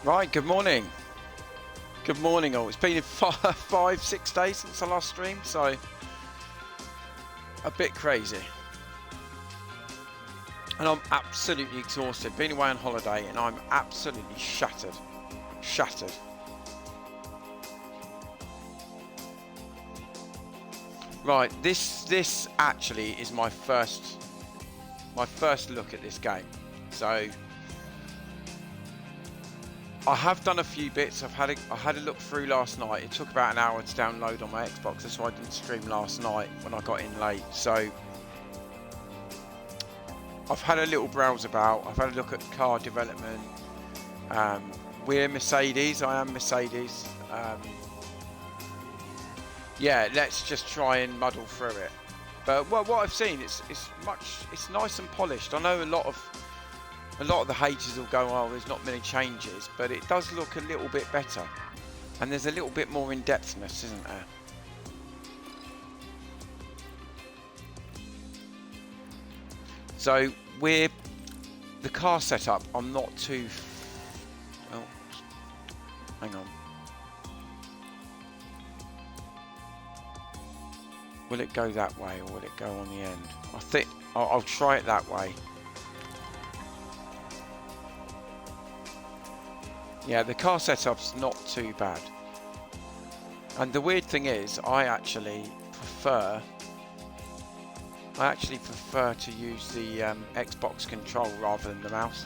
Right, good morning. Good morning all. It's been 5-6 days since I last streamed, so a bit crazy. And I'm absolutely exhausted. Been away on holiday and I'm absolutely shattered. Shattered. Right, this actually is my first look at this game. So I have done a few bits. I had a look through last night. It took about an hour to download on my Xbox. That's why I didn't stream last night when I got in late. So I've had a little browse about. I've had a look at car development. We're Mercedes. I am Mercedes. Yeah, let's just try and muddle through it. But what I've seen, it's nice and polished. I know a lot of the haters will go, oh, there's not many changes, but it does look a little bit better, and there's a little bit more in-depthness, isn't there? So the car setup, I'm not too. Oh, hang on. Will it go that way or will it go on the end? I think I'll try it that way. Yeah, the car setup's not too bad. And the weird thing is, I actually prefer to use the Xbox control rather than the mouse.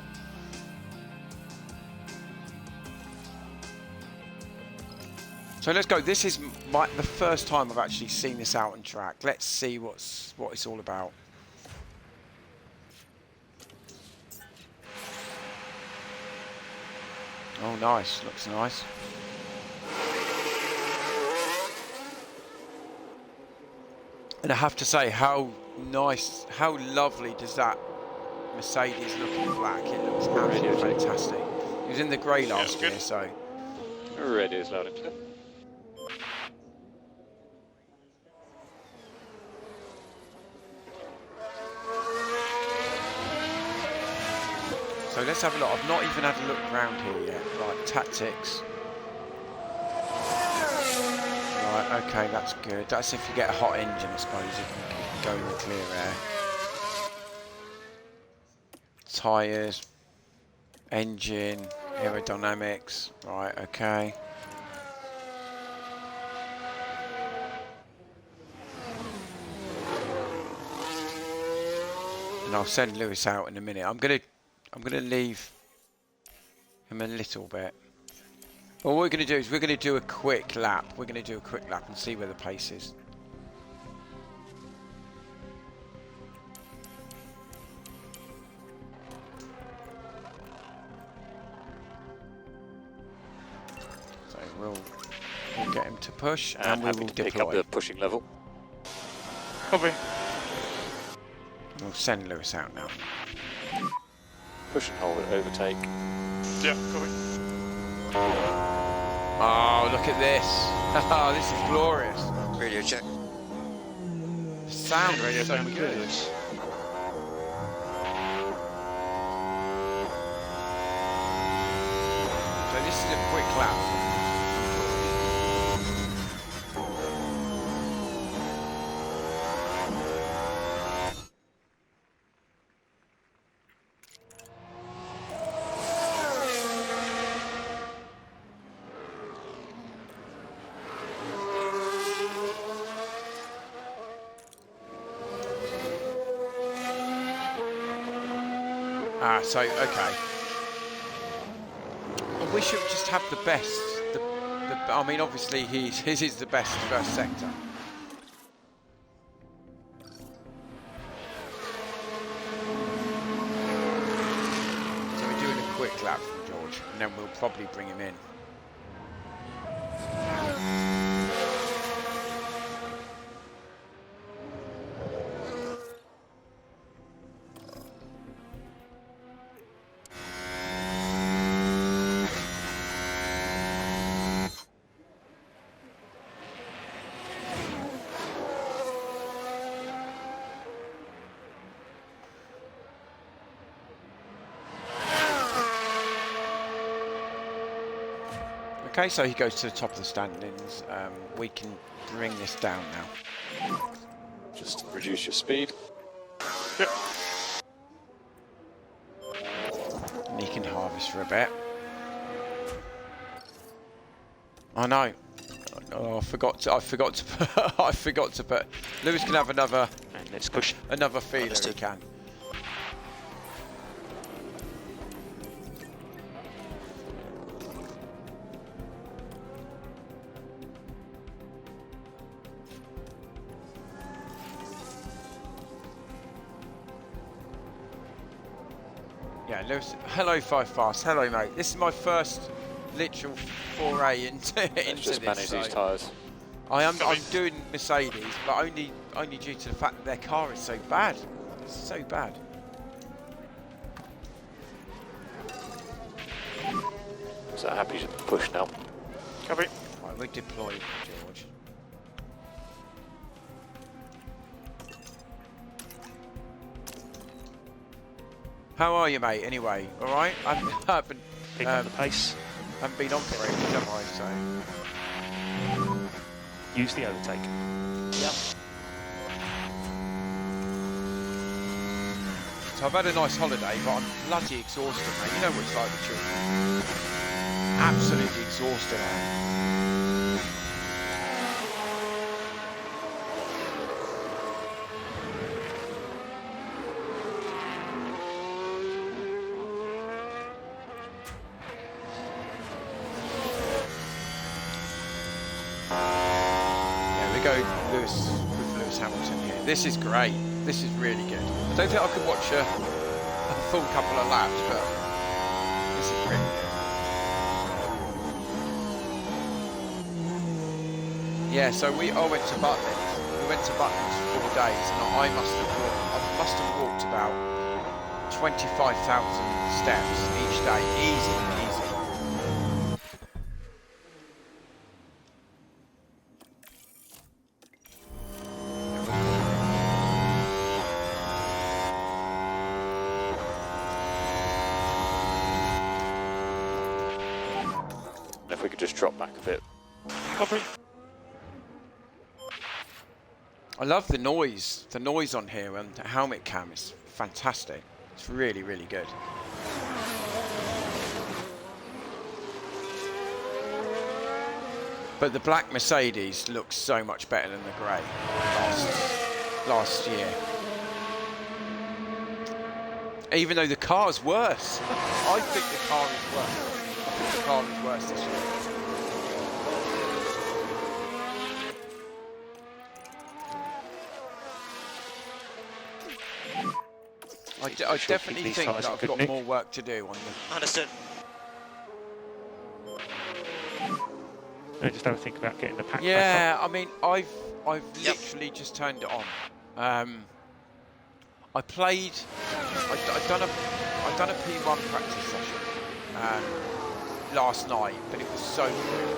So let's go. This is the first time I've actually seen this out on track. Let's see what it's all about. Oh, nice. Looks nice. And I have to say, how nice, how lovely does that Mercedes look in black? It looks absolutely fantastic. It was in the grey last year, so. Red is loud and clear. So let's have a look. I've not even had a look around here yet. Right, tactics. Right, okay, that's good. That's if you get a hot engine, I suppose you can go in the clear air. Tyres, engine, aerodynamics. Right, okay. And I'll send Lewis out in a minute. I'm gonna leave him a little bit. Well, what we're going to do is we're going to do a quick lap. We're going to do a quick lap and see where the pace is. So we'll get him to push and we will deploy. Pick up the pushing level. Copy. We'll send Lewis out now. Push and hold, overtake. Yeah, copy. Oh, look at this. Oh, this is glorious. Radio check. The sound Radio so sound good. good. So this is a quick lap. So, okay. I wish it would just have the best. I mean, obviously, his is the best first sector. So we're doing a quick lap from George, and then we'll probably bring him in. Okay, so he goes to the top of the standings. We can bring this down now. Just reduce your speed. Yep. And he can harvest for a bit. I know. Oh, I forgot to put, I forgot to put. Lewis can have another. And let's push. Another feeler. He can. Yeah, Lewis. Hello, Five Fast. Hello, mate. This is my first literal foray into Let's just this. manage these tyres. I'm doing Mercedes, but only due to the fact that their car is so bad. It's so bad. So happy to push now. Copy. Right, we deploy George. How are you, mate? Anyway, all right. I haven't Pick up the pace. haven't been on for ages, have I? So. Use the overtake. Yep. So I've had a nice holiday, but I'm bloody exhausted, mate. You know what it's like with children. Absolutely exhausted, I am. Go with Lewis Hamilton here. This is great. This is really good. I don't think I could watch a full couple of laps, but this is really good. Yeah, so I went to Butlins. We went to Butlins for 4 days, and I must have walked about 25,000 steps each day, easy. If we could just drop back a bit. Copy. I love the noise on here, and the helmet cam is fantastic. It's really, really good. But the black Mercedes looks so much better than the grey last year. Even though the car's worse. I think the car is worse. I think the car is worse this year. I definitely think that I've got more work to do on the... Understood. I just don't think about getting the pack Yeah, I mean, I've literally just turned it on. I played. I've done a P1 practice session last night, but it was so good.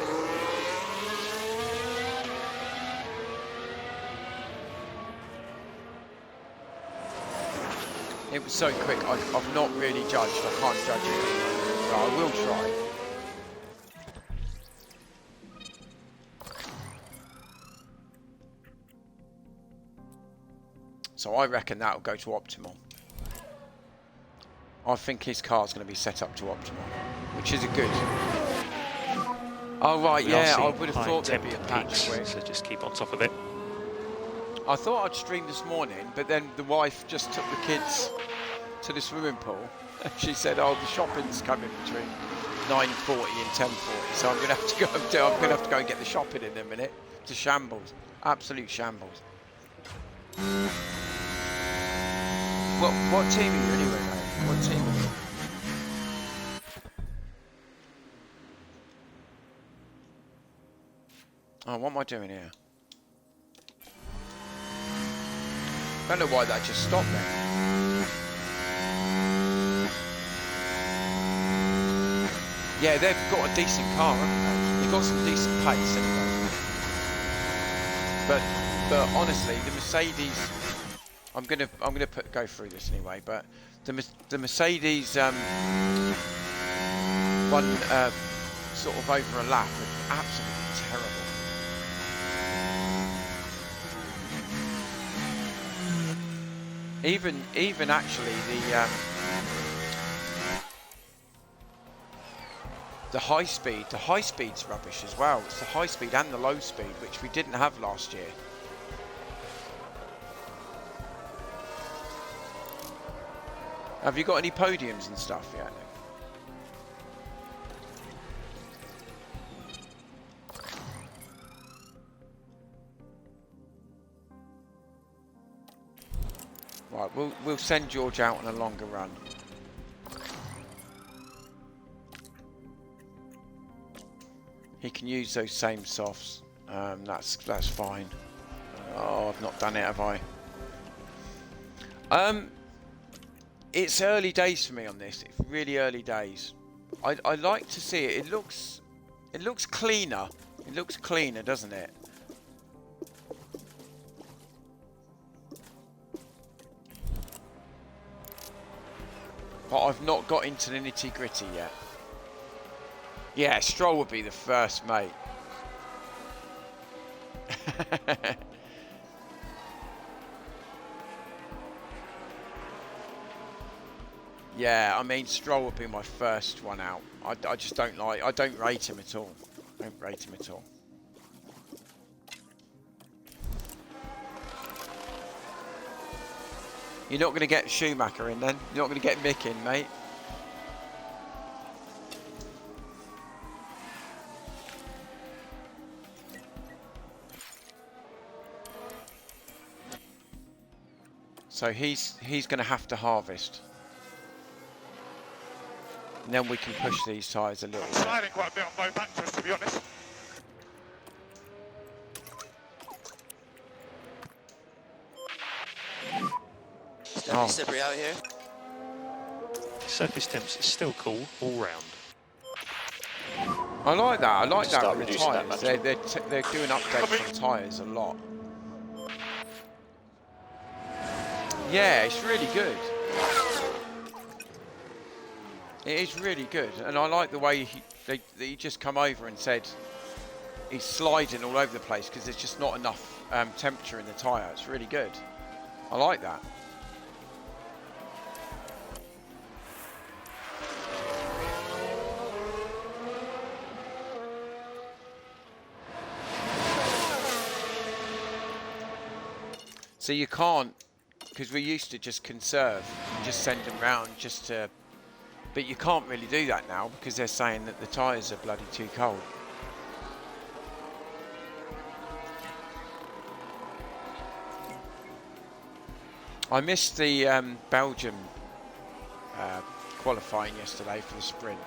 It was so quick. I've not really judged. I can't judge it, but I will try. So I reckon that'll go to optimal. I think his car's going to be set up to optimal, which is a good. Oh right, yeah, I would have thought there'd be a patch quick. So just keep on top of it. I thought I'd stream this morning, but then the wife just took the kids to the swimming pool. She said, "Oh, the shopping's coming between 9:40 and 10:40, so I'm going to have to go. I'm going to have to go and get the shopping in a minute." It's a shambles, absolute shambles. What team are you anyway, mate? What team are you? Oh, what am I doing here? I don't know why that just stopped there. Yeah, they've got a decent car, haven't they? They've got some decent pace anyway. But honestly, the Mercedes, I'm gonna go through this anyway. But the Mercedes sort of over a lap are absolutely terrible. Even actually the high speed's rubbish as well. It's the high speed and the low speed, which we didn't have last year. Have you got any podiums and stuff yet? Right, we'll send George out on a longer run. He can use those same softs. That's fine. Oh, I've not done it, have I? It's early days for me on this. It's really early days. I like to see it. It looks cleaner. It looks cleaner, doesn't it? But I've not got into the nitty-gritty yet. Yeah, Stroll would be the first, mate. Yeah, I mean, Stroll would be my first one out. I just don't like... I don't rate him at all. I don't rate him at all. You're not going to get Schumacher in then? You're not going to get Mick in, mate? So he's going to have to harvest. And then we can push these tyres a little bit. Sliding quite a bit on both axles, to be honest. It's definitely slippery out here. Surface temps is still cool all round. I like that. I like that Start with the reducing that tyres. much. They're doing updates on tyres a lot. Yeah, it's really good. It is really good, and I like the way he just come over and said he's sliding all over the place because there's just not enough temperature in the tyre. It's really good. I like that. So you can't, because we used to just conserve and just send them round just to, but you can't really do that now because they're saying that the tyres are bloody too cold. I missed the Belgium qualifying yesterday for the sprint,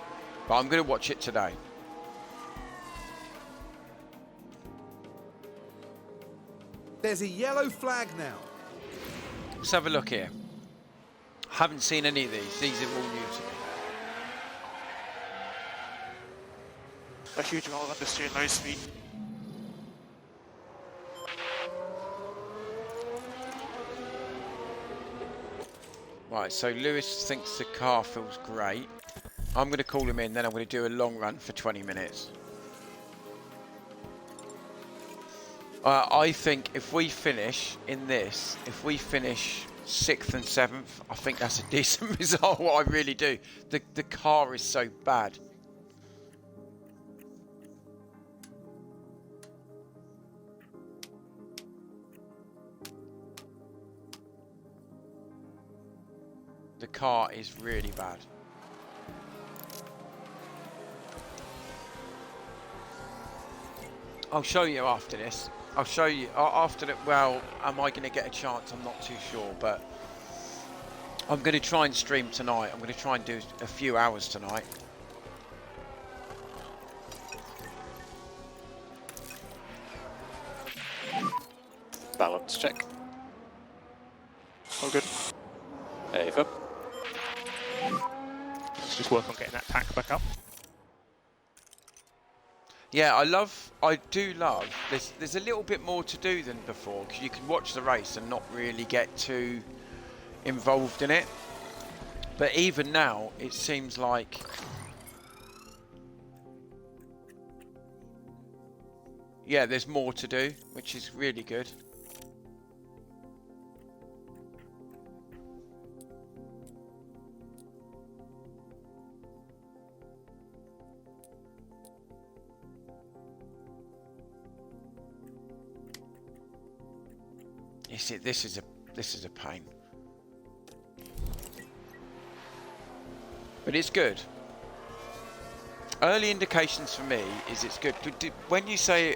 but I'm going to watch it today. There's a yellow flag now. Let's have a look here. Haven't seen any of these. These are all new to me. A huge amount of understeer, low speed. Right, so Lewis thinks the car feels great. I'm going to call him in, then I'm going to do a long run for 20 minutes. I think if we finish in this, if we finish 6th and 7th, I think that's a decent result. I really do. The car is so bad. The car is really bad. I'll show you after this. I'll show you after that. Well, am I going to get a chance? I'm not too sure, but I'm going to try and stream tonight. I'm going to try and do a few hours tonight. Balance check. All good. Over. Let's just work on getting that pack back up. Yeah, I do love, there's a little bit more to do than before, because you can watch the race and not really get too involved in it. But even now, it seems like yeah, there's more to do, which is really good. You see, this is a pain, but it's good. Early indications for me is it's good. When you say,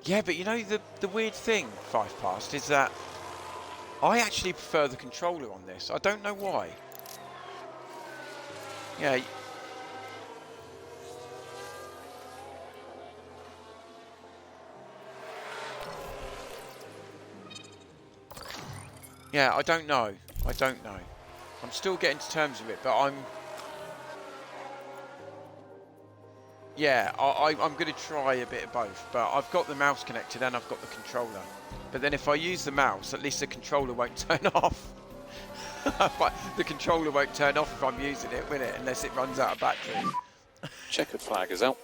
yeah, but you know the weird thing, Five Past, is that I actually prefer the controller on this. I don't know why. Yeah. Yeah, I don't know. I don't know. I'm still getting to terms with it, but yeah, I'm going to try a bit of both. But I've got the mouse connected and I've got the controller. But then if I use the mouse, at least the controller won't turn off. The controller won't turn off if I'm using it, will it? Unless it runs out of battery. Checkered flag is out.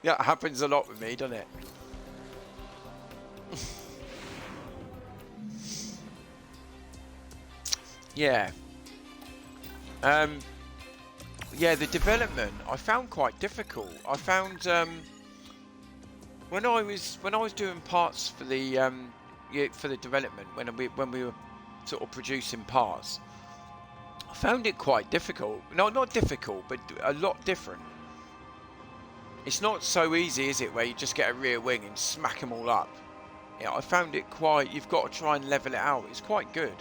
Yeah, it happens a lot with me, doesn't it? Yeah. Yeah, the development I found quite difficult. I found when I was doing parts for the development, when we were sort of producing parts, I found it quite difficult. No, not difficult, but a lot different. It's not so easy, is it, where you just get a rear wing and smack them all up? Yeah, I found it quite. You've got to try and level it out. It's quite good.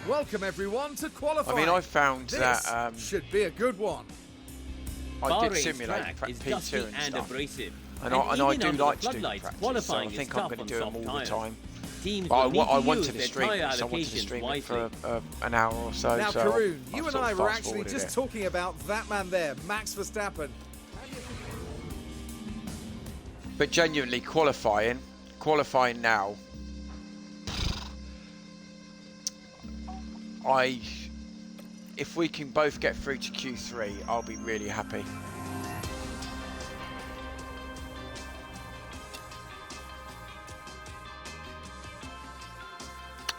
Welcome everyone to qualifying. I mean, I found this that should be a good one. I did simulate P2 and stuff, abrasive. and I do like to do practice, so I think I'm going to do them all the time. But I wanted to stream it, so I wanted to stream it for an hour or so. Now, so Karun, you I've and sort I of were fast actually forwarded just it. talking about that man there, Max Verstappen. But genuinely, qualifying now, if we can both get through to Q3, I'll be really happy.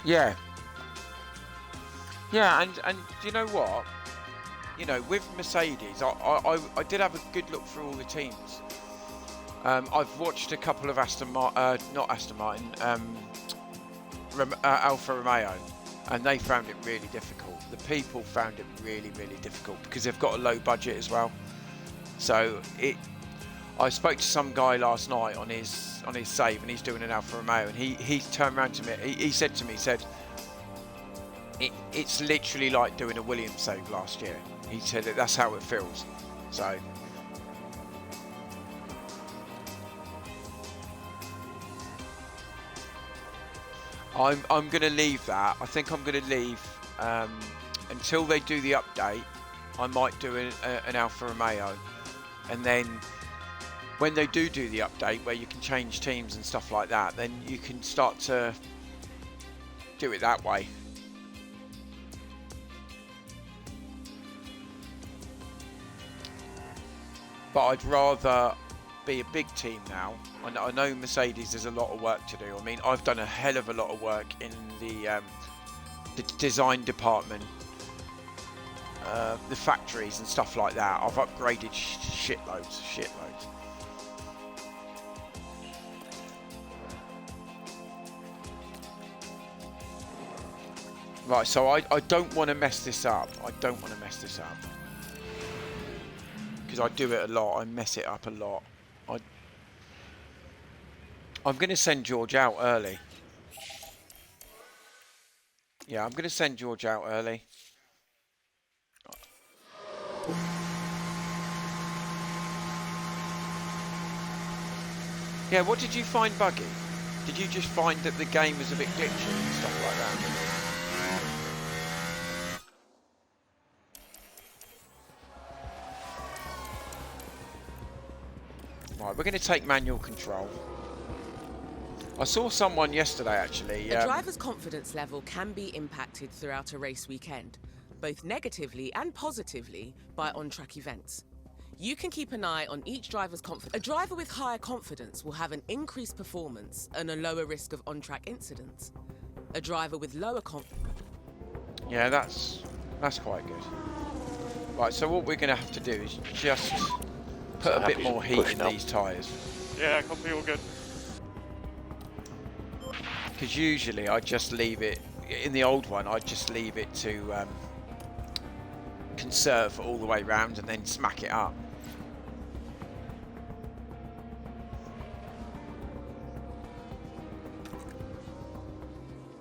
Yeah. Yeah, and you know what? You know, with Mercedes, I did have a good look through all the teams. I've watched a couple of not Aston Martin, Alfa Romeo, and they found it really difficult. The people found it really, really difficult because they've got a low budget as well. So I spoke to some guy last night on his save, and he's doing an Alfa Romeo, and he turned around to me. He said to me, it's literally like doing a Williams save last year. He said that that's how it feels. So. I'm going to leave that. I think I'm going to leave until they do the update. I might do an Alfa Romeo, and then when they do the update where you can change teams and stuff like that, then you can start to do it that way. But I'd rather be a big team now. I know Mercedes, there's a lot of work to do. I mean, I've done a hell of a lot of work in the design department, the factories and stuff like that. I've upgraded shitloads. Right, so I don't want to mess this up. Because I do it a lot. I mess it up a lot. I'm going to send George out early. Yeah, I'm going to send George out early. Yeah, what did you find buggy? Did you just find that the game was a bit glitchy and stuff like that? Right, we're going to take manual control. I saw someone yesterday actually. A driver's confidence level can be impacted throughout a race weekend, both negatively and positively by on-track events. You can keep an eye on each driver's confidence. A driver with higher confidence will have an increased performance and a lower risk of on-track incidents. A driver with lower confidence... Yeah, that's quite good. Right, so what we're going to have to do is just put a bit more heat in these tyres. Yeah, copy, all good. Because usually I just leave it, in the old one, I'd just leave it to conserve all the way round and then smack it up.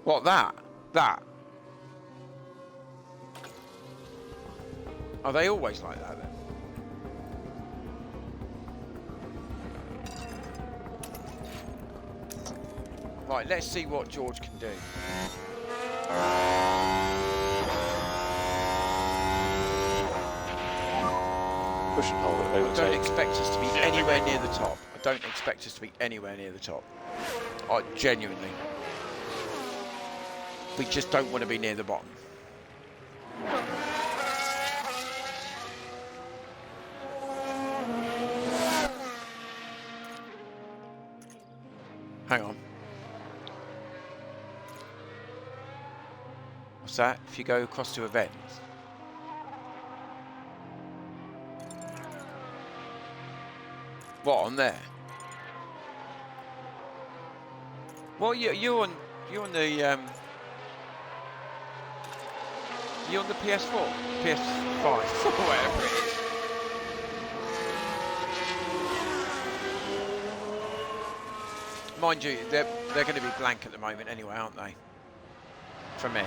What, that? That? Are they always like that then? Right, let's see what George can do. Push and hold it, I don't overtake. expect us to be anywhere near the top. I don't expect us to be anywhere near the top. Genuinely. We just don't want to be near the bottom. Hang on. What's that? If you go across to events. What, on there? Well, you're on the you're on the PS4, PS5, whatever it is. Mind you, they're going to be blank at the moment anyway, aren't they? For me.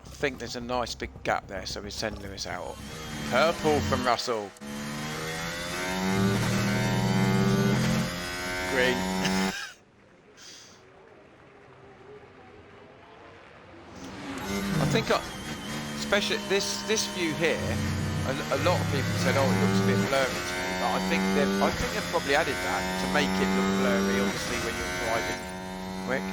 I think there's a nice big gap there, so we send Lewis out. Purple from Russell. Green. I think, especially this view here, a lot of people said, "Oh, it looks a bit blurry to me." But I think they've probably added that to make it look blurry, obviously, when you're driving quick.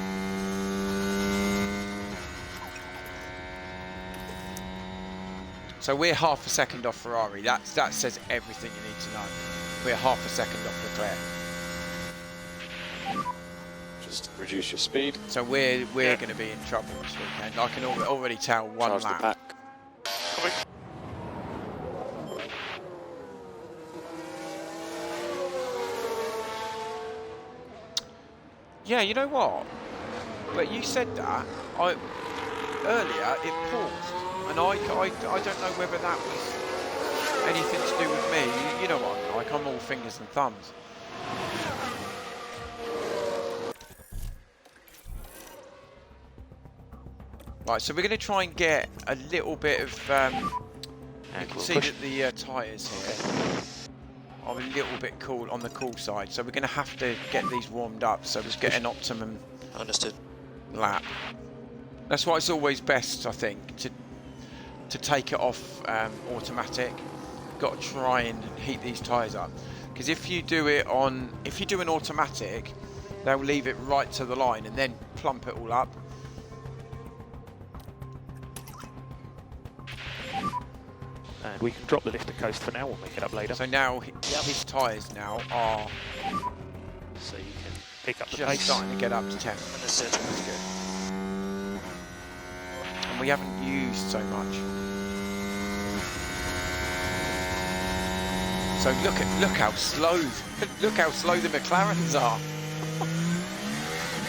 So we're half a second off Ferrari. That says everything you need to know. We're half a second off Leclerc. Just reduce your speed. So we're going to be in trouble this weekend. I can already tell one Charge the lap. pack. Copy. Yeah, you know what? But you said that earlier it paused, and I don't know whether that was anything to do with me. You know what I'm like? I'm all fingers and thumbs. Right, so we're going to try and get a little bit of. You can see that the tyres here are a little bit cool on the cool side, so we're going to have to get these warmed up so we get an optimum lap. That's why it's always best, I think, to take it off automatic. Got to try and heat these tyres up, because if you do an automatic, they'll leave it right to the line and then plump it all up. And we can drop the lifter coast for now, we'll make it up later. So now his tyres now are So you can pick up the just pace. starting to get up to 10. That's good. And we haven't used so much. So look how slow the McLarens are.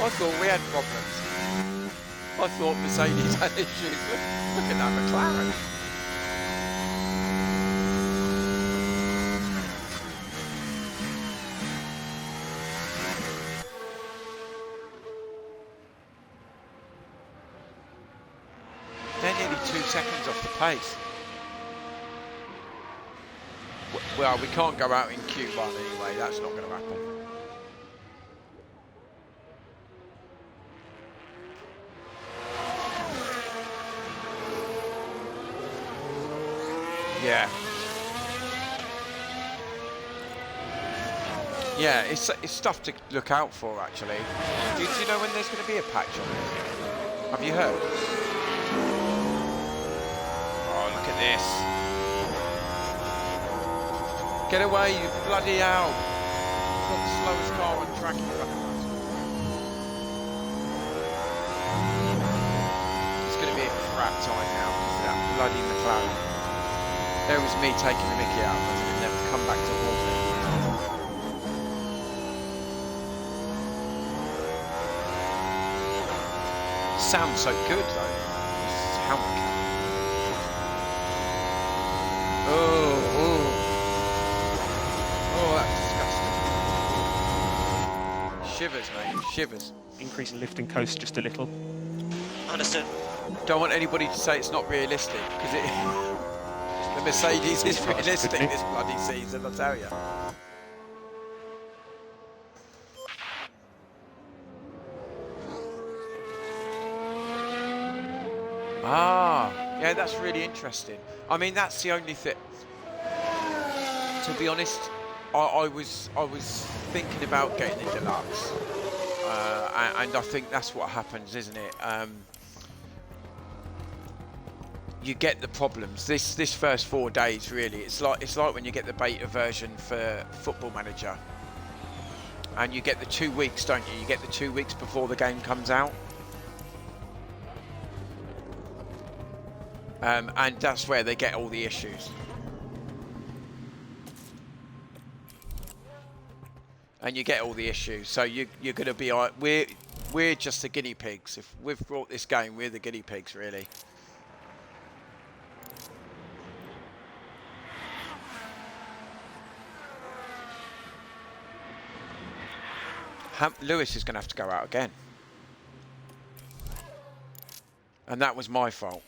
I thought we had problems. I thought Mercedes had issues. Look at that McLaren. They're nearly 2 seconds off the pace. Well, we can't go out in Q1 anyway, that's not going to happen. Yeah. Yeah, it's stuff to look out for, actually. Do you know when there's going to be a patch on it? Have you heard? Oh, look at this. Get away, you bloody hell. Got the slowest car on track in front of us. It's going to be a crap time now because of that bloody McLaren. There was me taking the mickey out of us and never come back towards it. Sounds so good though. This helmet cap. Oh, that's disgusting. Shivers, mate. Shivers. Increase in lift and coast just a little. Understood. Don't want anybody to say it's not realistic because it. The Mercedes is realistic this bloody season, I'll tell you. Ah, yeah, that's really interesting. I mean, that's the only thing. To be honest, I was thinking about getting the deluxe, and I think that's what happens, isn't it? You get the problems. This first 4 days, really, it's like when you get the beta version for Football Manager, and you get the 2 weeks, don't you? You get the 2 weeks before the game comes out. And that's where they get all the issues. And you get all the issues. So you're going to be... We're just the guinea pigs. If we've brought this game, we're the guinea pigs, really. Lewis is going to have to go out again. And that was my fault.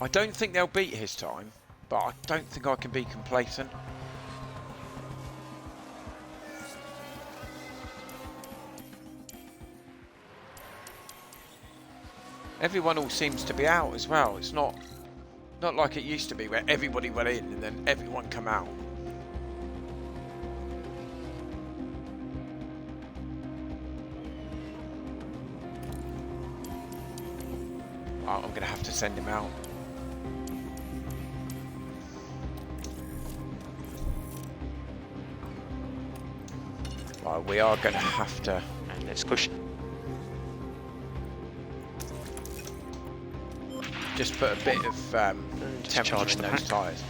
I don't think they'll beat his time, but I don't think I can be complacent. Everyone all seems to be out as well. It's not like it used to be where everybody went in and then everyone come out. Oh, I'm going to have to send him out. Well, we are going to have to... And let's cushion. Just put a bit of temperature in those tyres.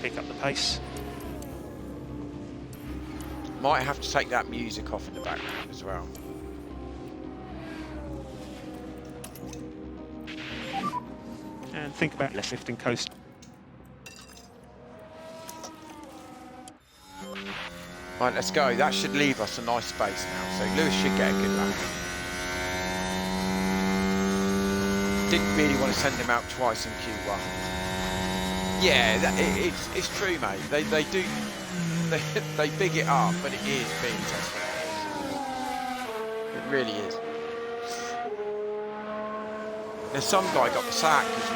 Pick up the pace. Might have to take that music off in the background as well. And think about less lift and coast. Right, let's go. That should leave us a nice space now. So Lewis should get a good lap. Didn't really want to send him out twice in Q1. Yeah, it's true, mate. They do. They big it up, but it is being tested. It really is. There's some guy got the sack because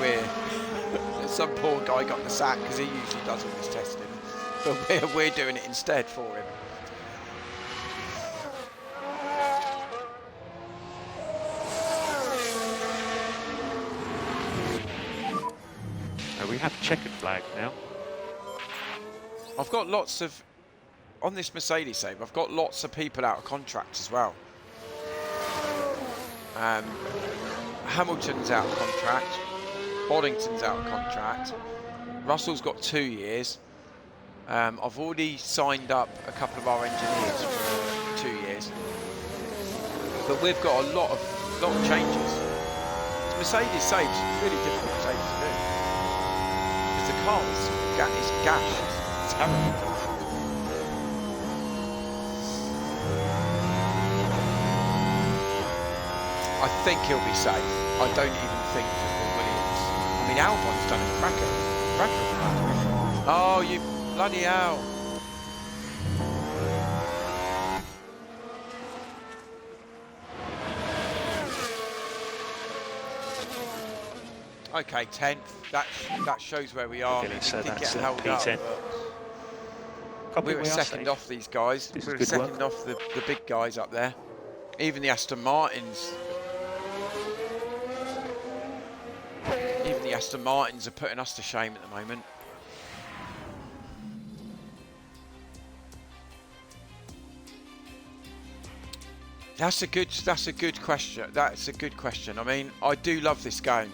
there's some poor guy got the sack because he usually does all this testing, but we're doing it instead for him. We have checkered flag now. I've got lots of, on this Mercedes save, I've got lots of people out of contract as well. Hamilton's out of contract, Boddington's out of contract, Russell's got 2 years. I've already signed up a couple of our engineers for 2 years. But we've got a lot of changes. Mercedes saves is really difficult saves to do. Because the car is gash. It's terrible. I think he'll be safe. I don't even think that Williams... I mean, Albon's done a cracker. Oh, you bloody hell. Okay, 10th. That shows where we are. Okay, We so did get that's held up. P10. But we We were are second safe. off these guys. This We is were good work. second off the big guys up there. Even the Aston Martins. Even the Aston Martins are putting us to shame at the moment. That's a good question. That's a good question. I mean, I do love this game.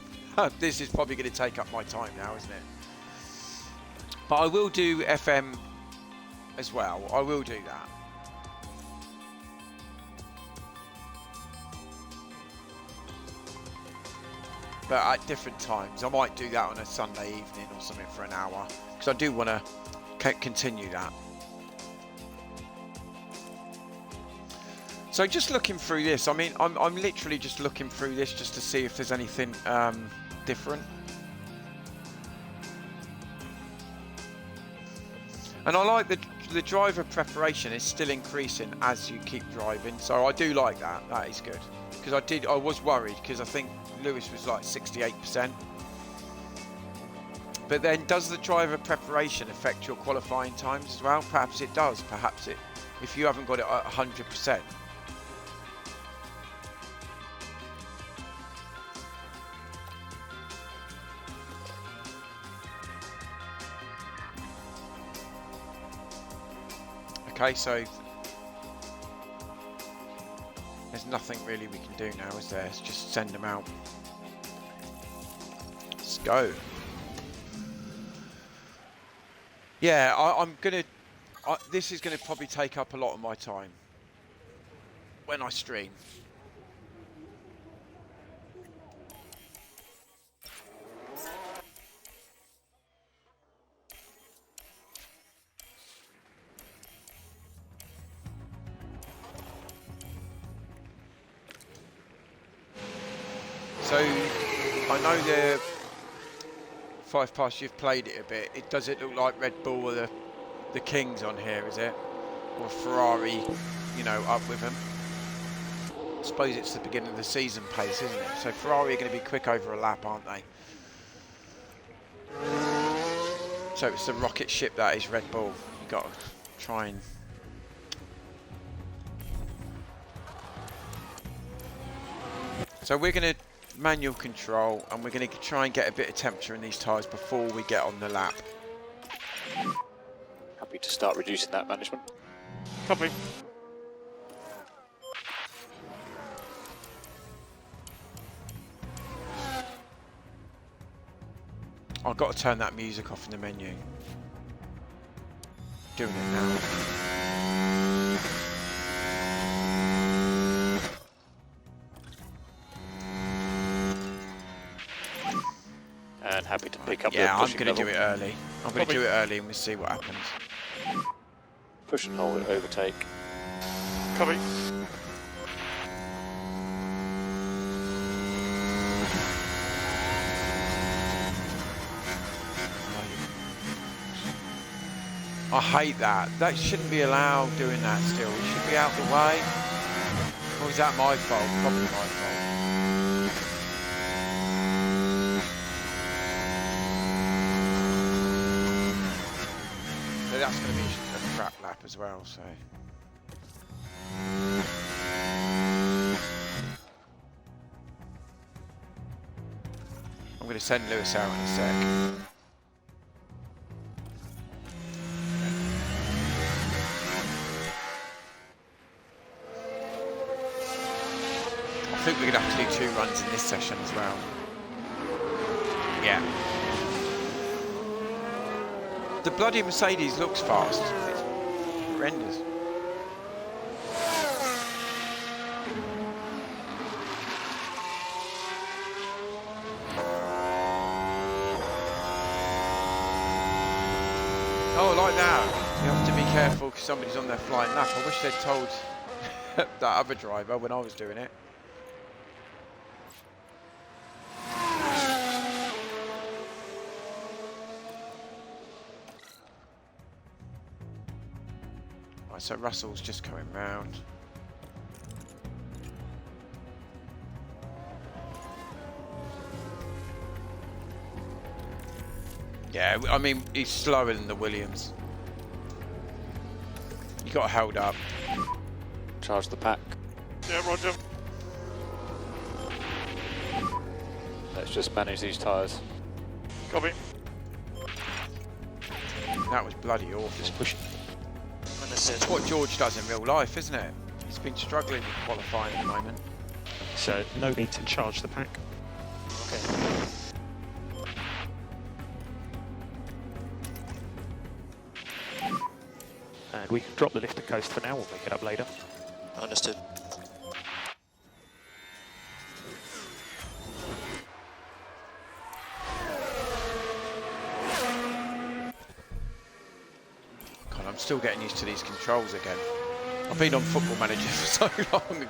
This is probably going to take up my time now, isn't it? But I will do FM as well. I will do that. But at different times. I might do that on a Sunday evening or something for an hour, because I do want to continue that. So just looking through this, I mean, I'm literally just looking through this just to see if there's anything different. And I like the driver preparation is still increasing as you keep driving, so I do like that. That is good, because I was worried, because I think Lewis was like 68%. But then, does the driver preparation affect your qualifying times as well? Perhaps it does. Perhaps it, if you haven't got it at 100%. Okay, so there's nothing really we can do now, is there? Let's just send them out. Let's go. Yeah, I'm gonna. This is gonna probably take up a lot of my time when I stream. So, I know the 5 Pass, you've played it a bit. Does it look like Red Bull are the kings on here, is it? Or Ferrari, you know, up with them? I suppose it's the beginning of the season pace, isn't it? So Ferrari are going to be quick over a lap, aren't they? So it's the rocket ship that is Red Bull. You've got to try and... So we're going to manual control, and we're going to try and get a bit of temperature in these tyres before we get on the lap. Happy to start reducing that management. Copy. I've got to turn that music off in the menu. Doing it now. And happy to pick up Yeah, the I'm pushing going to level. do it early. I'm going to do it early and we'll see what happens. Push and hold it, overtake. Copy. I hate that. That shouldn't be allowed doing that still. It should be out the way. Or is that my fault? Probably my fault. So that's going to be a crap lap as well, so... I'm going to send Lewis out in a sec. I think we're going to have to do 2 runs in this session as well. Yeah. The bloody Mercedes looks fast. It's horrendous. Oh, like that. You have to be careful because somebody's on their flying lap. I wish they'd told that other driver when I was doing it. Right, so Russell's just coming round. Yeah, I mean, he's slower than the Williams. You got held up. Charge the pack. Yeah, roger. Let's just manage these tyres. Copy. That was bloody awful. Just push. Understood. It's what George does in real life, isn't it? He's been struggling with qualifying at the moment. So no need to charge the pack. Okay. And we can drop the lift and coast for now, we'll make it up later. Understood. God, I'm still getting used to these controls again. I've been on Football Manager for so long.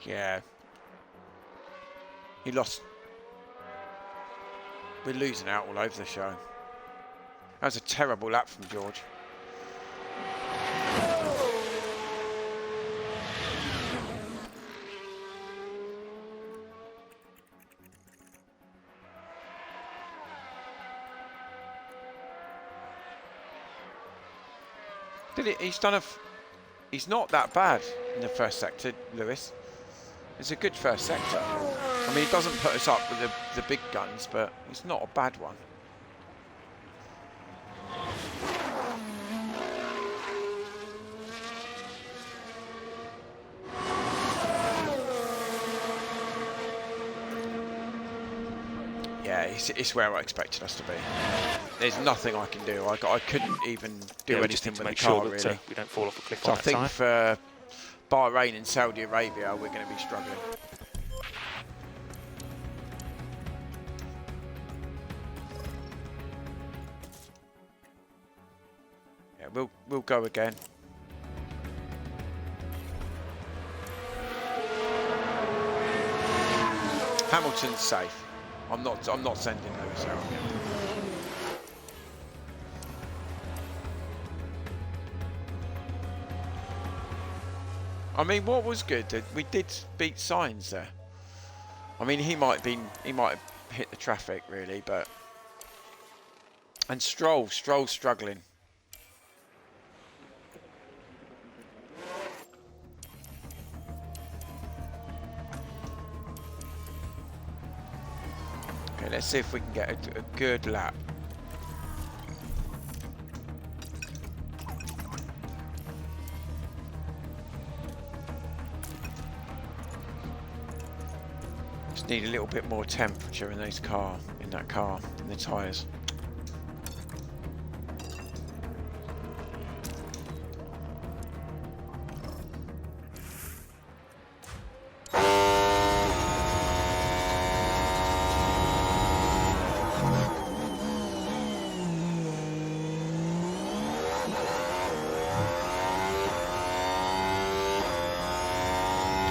Yeah. He lost. We're losing out all over the show. That was a terrible lap from George. He's done he's not that bad in the first sector, Lewis. It's a good first sector. I mean, he doesn't put us up with the big guns, but it's not a bad one. Yeah, it's where I expected us to be. There's nothing I can do. I couldn't even do anything with the car, really. We don't fall off a cliff So on I that think tyre. for Bahrain and Saudi Arabia, we're going to be struggling. Yeah, we'll go again. Hamilton's safe. I'm not sending Lewis out again. I mean, what was good? We did beat Sainz there. I mean, he might have hit the traffic really, but and Stroll's struggling. Okay, let's see if we can get a good lap. Just need a little bit more temperature in that car, in the tyres.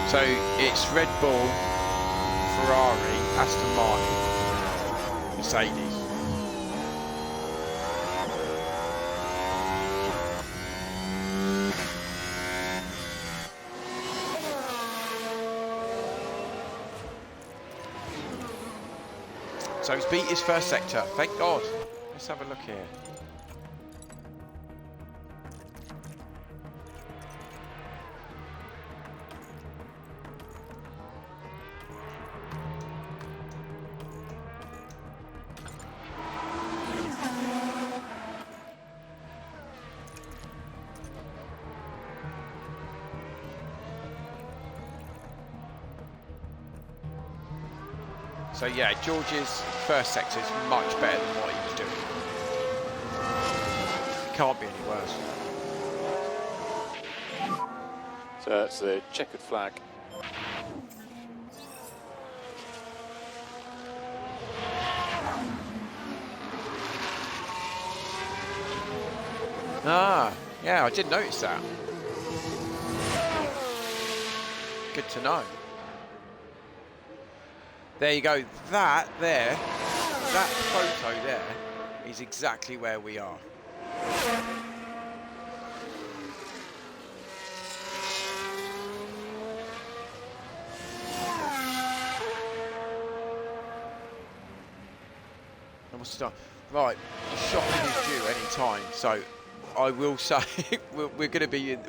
So it's Red Bull, Ferrari, Aston Martin, Mercedes. So he's beat his first sector, thank God. Let's have a look here. So yeah, George's first sector is much better than what he was doing. can't be any worse. So that's the checkered flag. Ah, yeah, I did notice that. Good to know. There you go. That photo there is exactly where we are. And we'll start. Right, the shopping is due any time, so I will say we're going to be in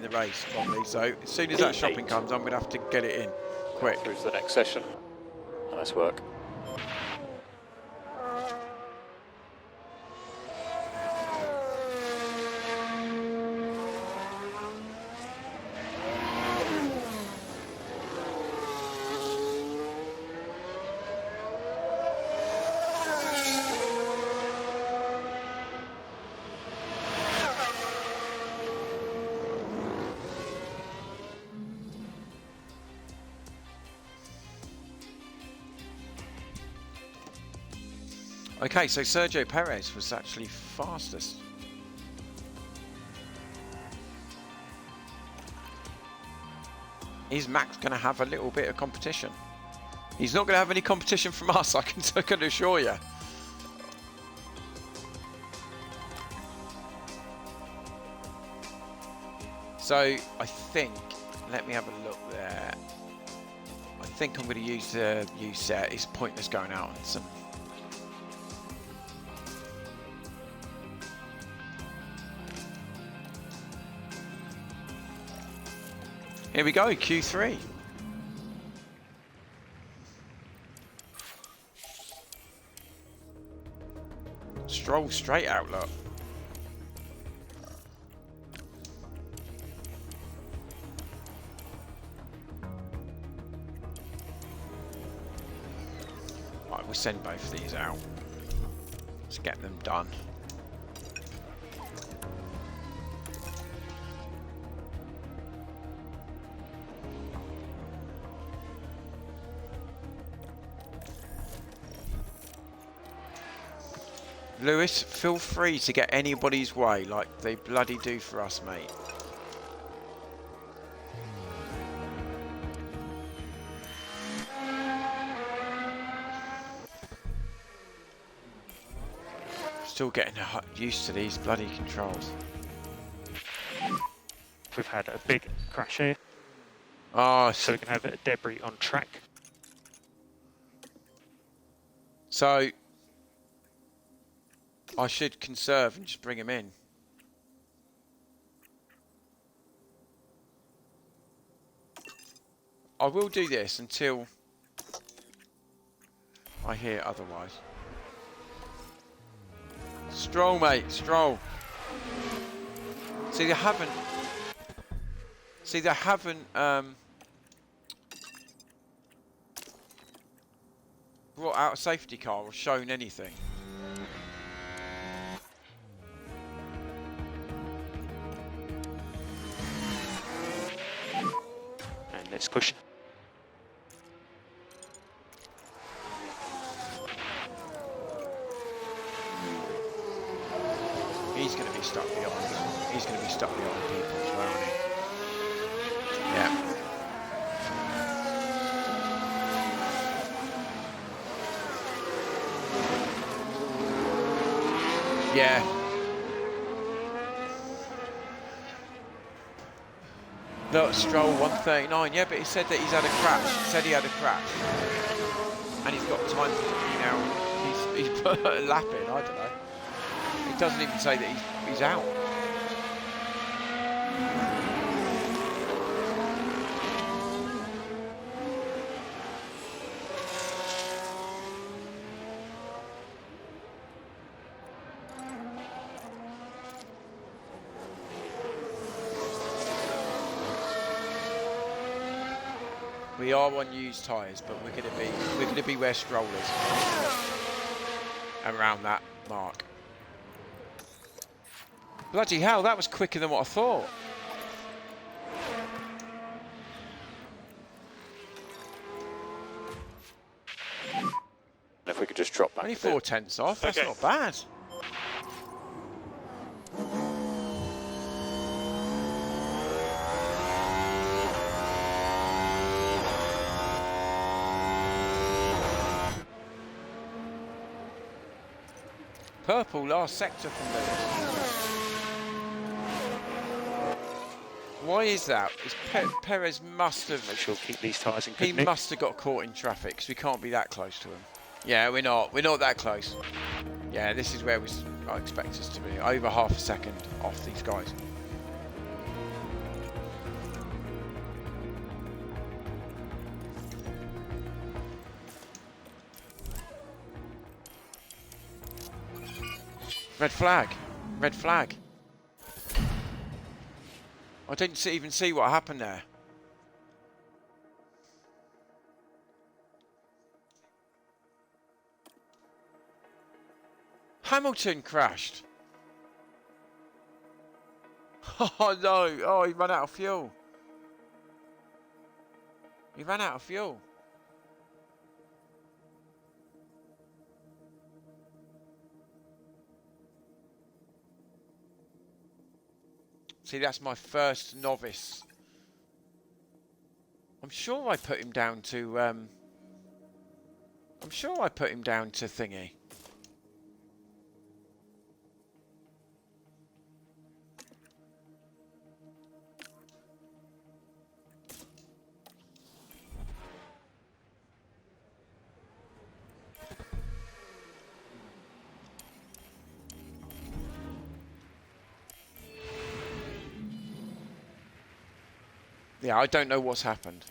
the race probably. So as soon as that shopping comes, I'm going to have to get it in quick. Through to the next session. Nice work. Okay, so Sergio Perez was actually fastest. Is Max going to have a little bit of competition? He's not going to have any competition from us, I can assure you. So I think, let me have a look there. I think I'm going to use the U set. It's pointless going out on some. Here we go, Q3. Stroll straight out, look. Right, we'll send both of these out. Let's get them done. Lewis, feel free to get anybody's way like they bloody do for us, mate. Still getting used to these bloody controls. We've had a big crash here, Oh, so we can have a debris on track. so I should conserve and just bring him in. I will do this until I hear otherwise. Stroll, mate, stroll. See, they haven't brought out a safety car or shown anything. And let's push. He's going to be stuck behind. He's going to be stuck behind people as well, isn't he? Yeah. Yeah. Look, Stroll 139. Yeah, but he said that he's had a crash. He said he had a crash. And he's got time to, he's put a lap in. I don't know. It doesn't even say that he's out. We are on used tyres, but we're going to be where Stroll is, around that mark. Bloody hell, that was quicker than what I thought. If we could just drop back Only a bit. 4 tenths off, that's Okay. not bad. Purple, last sector from Lewis. Why is that? It's Perez must have... Make sure keep these tyres in He good nick. must have got caught in traffic because we can't be that close to him. Yeah, we're not. We're not that close. Yeah, this is where I expect us to be. Over half a second off these guys. Red flag. Red flag. I didn't even see what happened there. Hamilton crashed. Oh no. Oh, he ran out of fuel. He ran out of fuel. See, that's my first novice. I'm sure I put him down to thingy. Yeah, I don't know what's happened.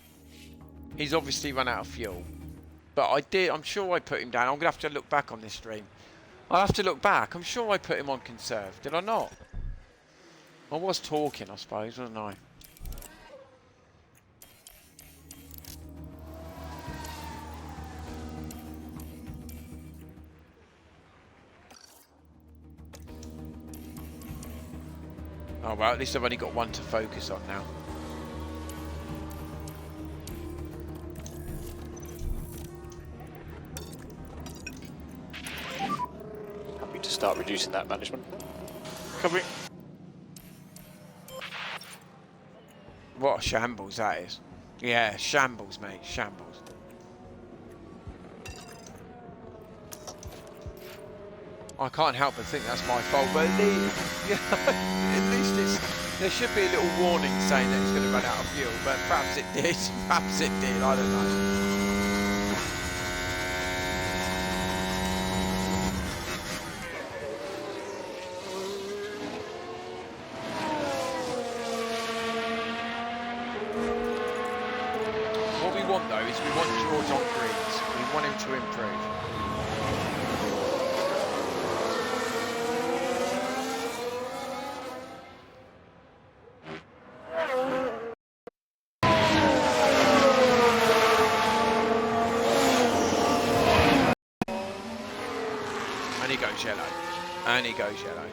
He's obviously run out of fuel. But I'm sure I put him down. I'm going to have to look back on this stream. I'll have to look back. I'm sure I put him on conserve. Did I not? I was talking, I suppose, wasn't I? Oh well, at least I've only got one to focus on now. Happy to start reducing that management. Covering. What a shambles that is. Yeah, shambles, mate, shambles. I can't help but think that's my fault, but at least there should be a little warning saying that it's going to run out of fuel, but perhaps it did, perhaps it did, I don't know. What we want though is we want George on greens, we want him to improve. And he goes yellow. And he goes yellow.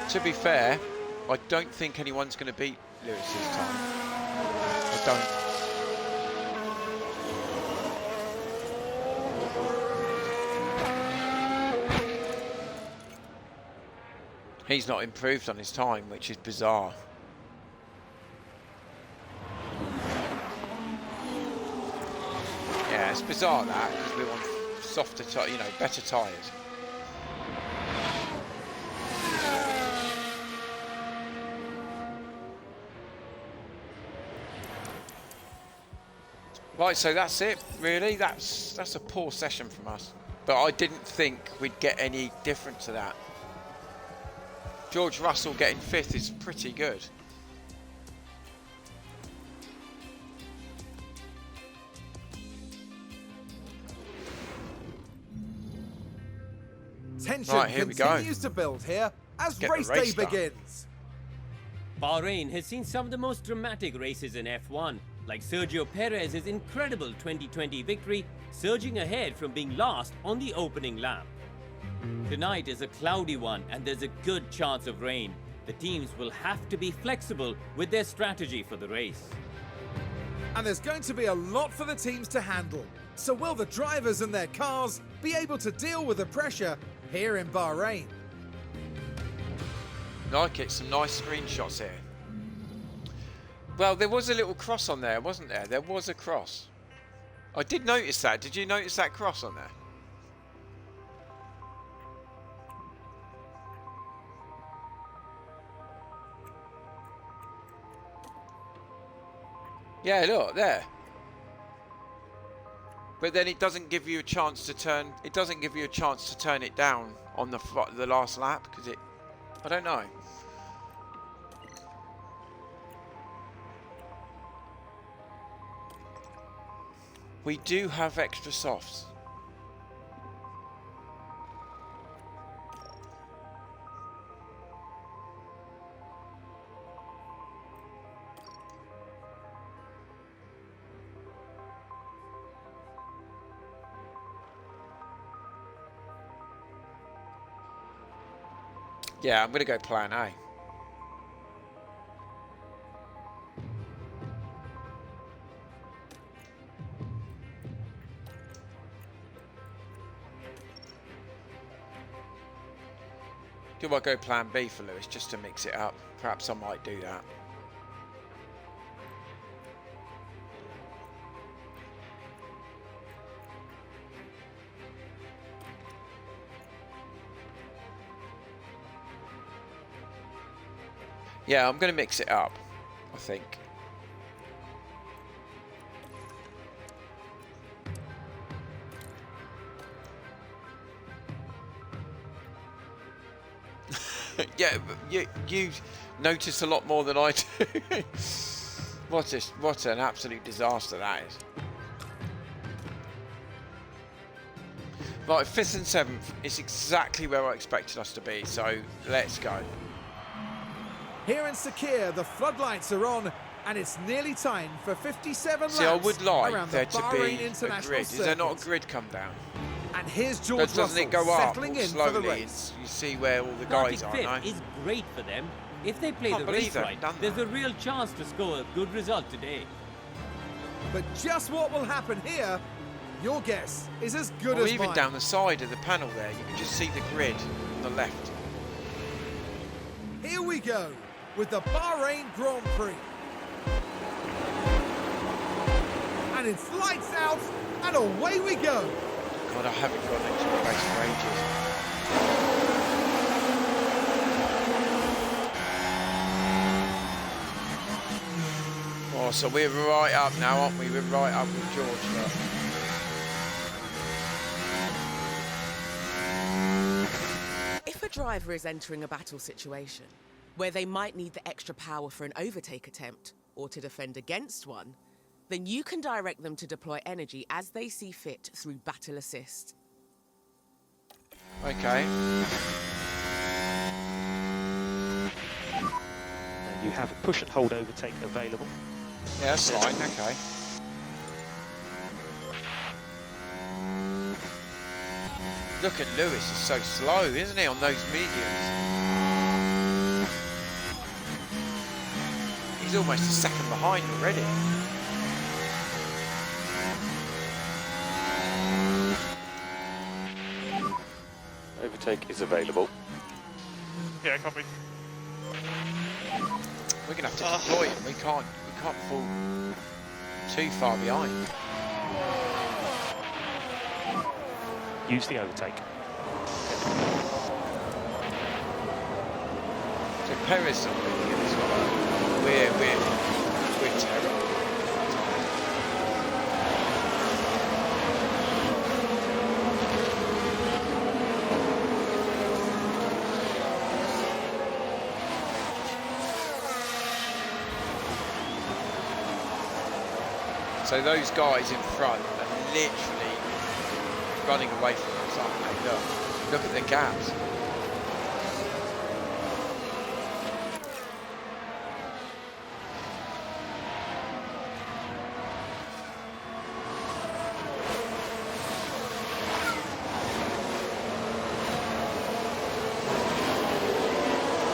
To be fair, I don't think anyone's going to beat Lewis this time. I don't. He's not improved on his time, which is bizarre. Yeah, it's bizarre that, because we want softer, better tyres. Right, so that's it, really. That's a poor session from us. But I didn't think we'd get any different to that. George Russell getting 5th is pretty good. tension Right, here we go. continues to build here as Get the race race day done. begins. Bahrain has seen some of the most dramatic races in F1, like Sergio Perez's incredible 2020 victory, surging ahead from being last on the opening lap. Tonight is a cloudy one and there's a good chance of rain. The teams will have to be flexible with their strategy for the race. And there's going to be a lot for the teams to handle. So will the drivers and their cars be able to deal with the pressure here in Bahrain? Like it, some nice screenshots here. Well, there was a little cross on there, wasn't there? There was a cross. I did notice that. Did you notice that cross on there? Yeah, look, there. But then it doesn't give you a chance to turn. It doesn't give you a chance to turn it down on the last lap because it. I don't know. We do have extra softs. Yeah, I'm going to go plan A. Do I go plan B for Lewis just to mix it up? Perhaps I might do that. Yeah, I'm going to mix it up, I think. Yeah, but you notice a lot more than I do. What an absolute disaster that is. Right, 5th and 7th is exactly where I expected us to be, so let's go. Here in Sakir, the floodlights are on, and it's nearly time for 57 laps. See, I would like around there the to Bahrain be a International grid. Is there not a Circuit. grid come down? And here's George But doesn't Russell it go up settling all in for the slowly? race. You see where all the Starting guys are, fifth no? is great for them. If they play Can't the believe race they right, haven't done there's that. a real chance to score a good result today. But just what will happen here, your guess is as good Or as even mine. down the side of the panel there, you can just see the grid on the left. Here we go with the Bahrain Grand Prix. And it's lights out and away we go. God, I haven't got an extra race for ages. Oh, so we're right up now, aren't we? We're right up with George. Look. If a driver is entering a battle situation where they might need the extra power for an overtake attempt or to defend against one, then you can direct them to deploy energy as they see fit through Battle Assist. Okay. And you have a push and hold overtake available. Yeah, that's fine. Okay. Look at Lewis, he's so slow, isn't he, on those mediums? He's almost a second behind already. Overtake is available. Yeah, copy. We're gonna have to deploy him. We can't fall too far behind. Use the overtake. So Perez on medium as well. We're terrible. So those guys in front are literally running away from us, aren't they? Look. Look at the gaps.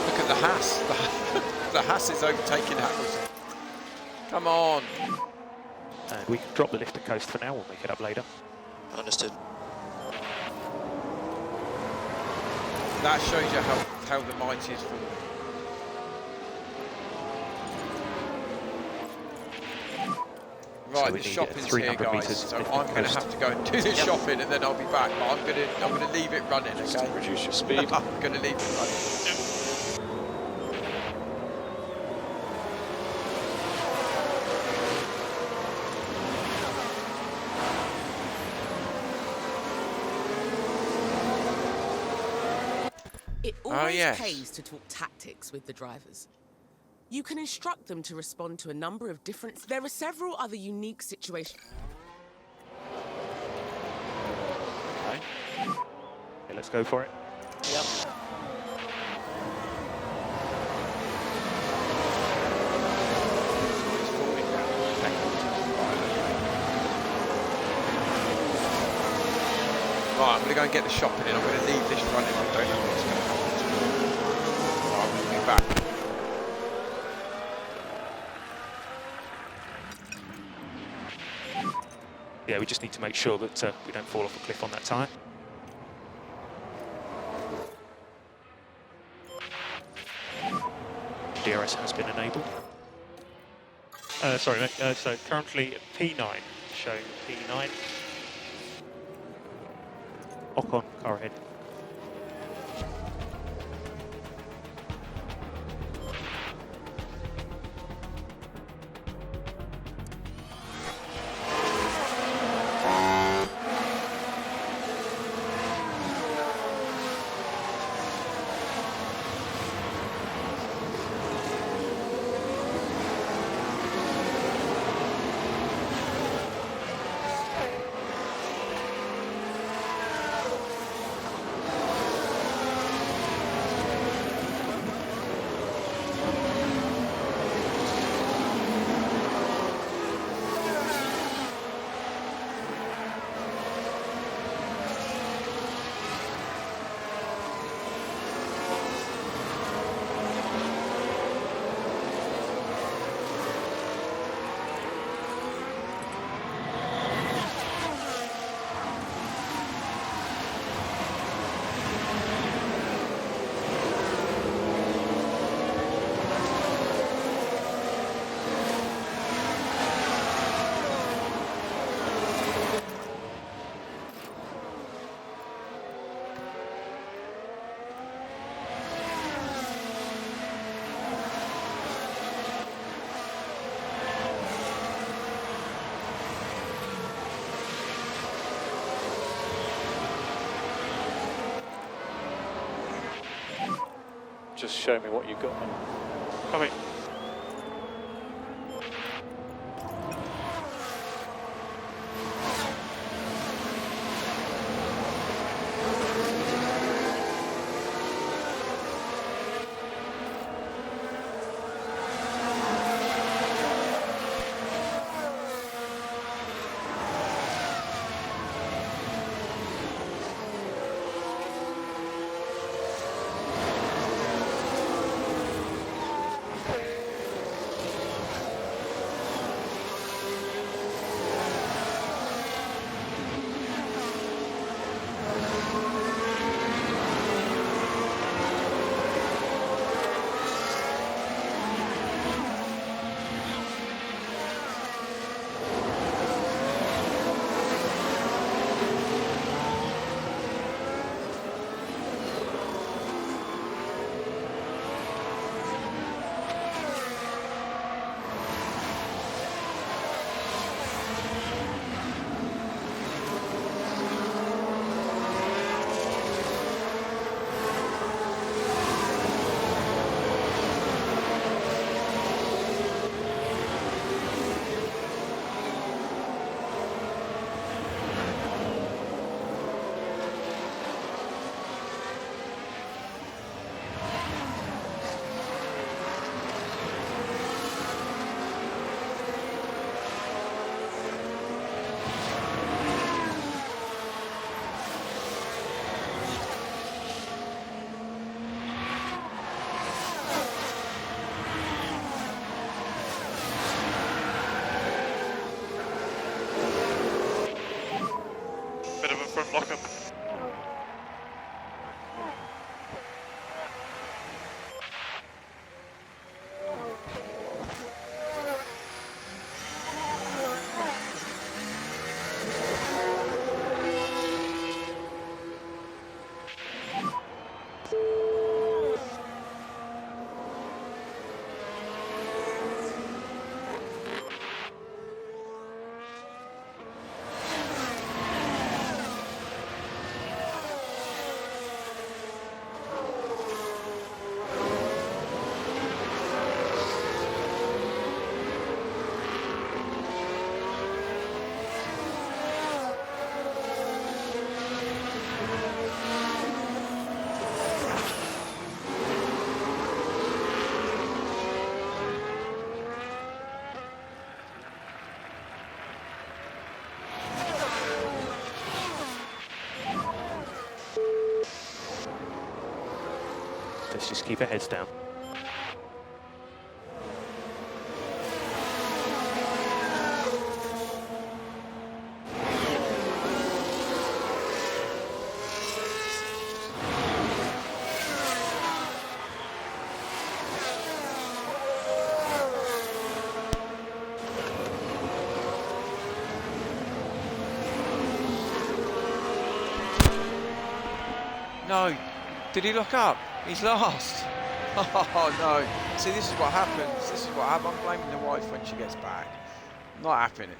Look at the Haas. The Haas is overtaking Hamilton. Come on. And we can drop the lifter coast for now, we'll make it up later. Understood. That shows you how the mighty is for. Right, So we the need shopping's 300 here, guys. metres So I'm lifting going to coast. have to go and do the shopping, and then I'll be back. But I'm going to leave it running. Just Okay. to reduce your speed. I'm going to leave it running. It always yes. pays to talk tactics with the drivers. You can instruct them to respond to a number of different... There are several other unique situations. Okay. Okay, let's go for it. Yep. Right, I'm going to go and get the shopping in. I'm going to leave this running. I don't know what's going to happen. Right, I'm going to be back. Yeah, we just need to make sure that we don't fall off a cliff on that tyre. DRS has been enabled. Sorry, mate, so currently P9, showing P9. Ocon, car ahead. Just show me what you got. Coming. Lewis, just keep your heads down. No, did he look up? He's last. Oh no. See, this is what happens. This is what happens. I'm blaming the wife when she gets back. Not happening.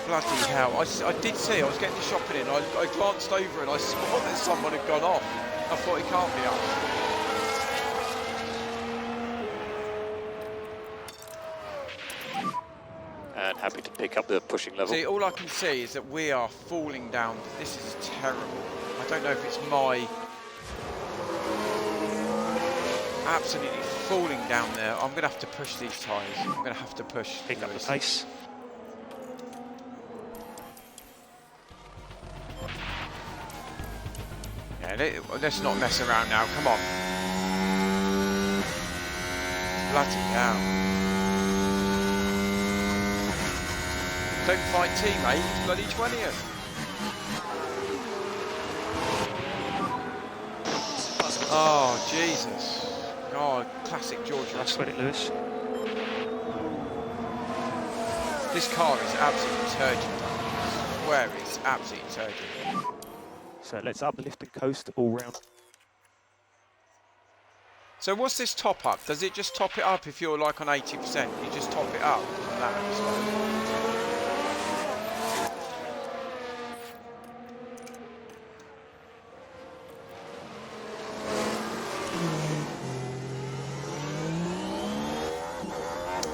Bloody hell. I did see, I was getting the shopping in. I glanced over and I saw that someone had gone off. I thought he can't be up. And happy to pick up the pushing level. See, all I can see is that we are falling down. This is terrible. I don't know if it's my... Absolutely falling down there. I'm going to have to push these tyres. I'm going to have to push. Pick up the pace. Yeah, let's not mess around now. Come on. Bloody hell. Don't fight teammate, he's bloody 20th. Oh, Jesus. Oh, classic George Russell. Sweat it, Lewis. This car is absolutely turgid. I swear it's absolutely turgid. So let's uplift and coast all round. So what's this top up? Does it just top it up if you're like on 80%? You just top it up on that. So.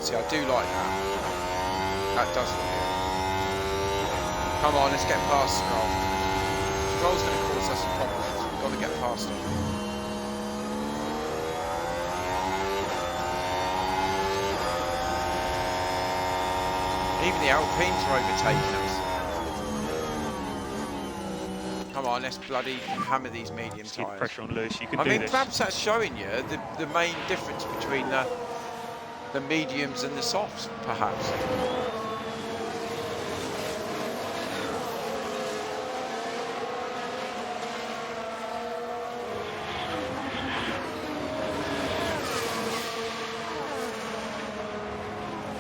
See, I do like that. That does look good. Come on, let's get past Stroll. Stroll's going to cause us some problems. We've got to get past him. Even the Alpines are overtaking us. Come on, let's bloody hammer these medium Just keep tyres. pressure on Lewis, you can I do mean, this. perhaps that's showing you the main difference between the mediums and the softs, perhaps.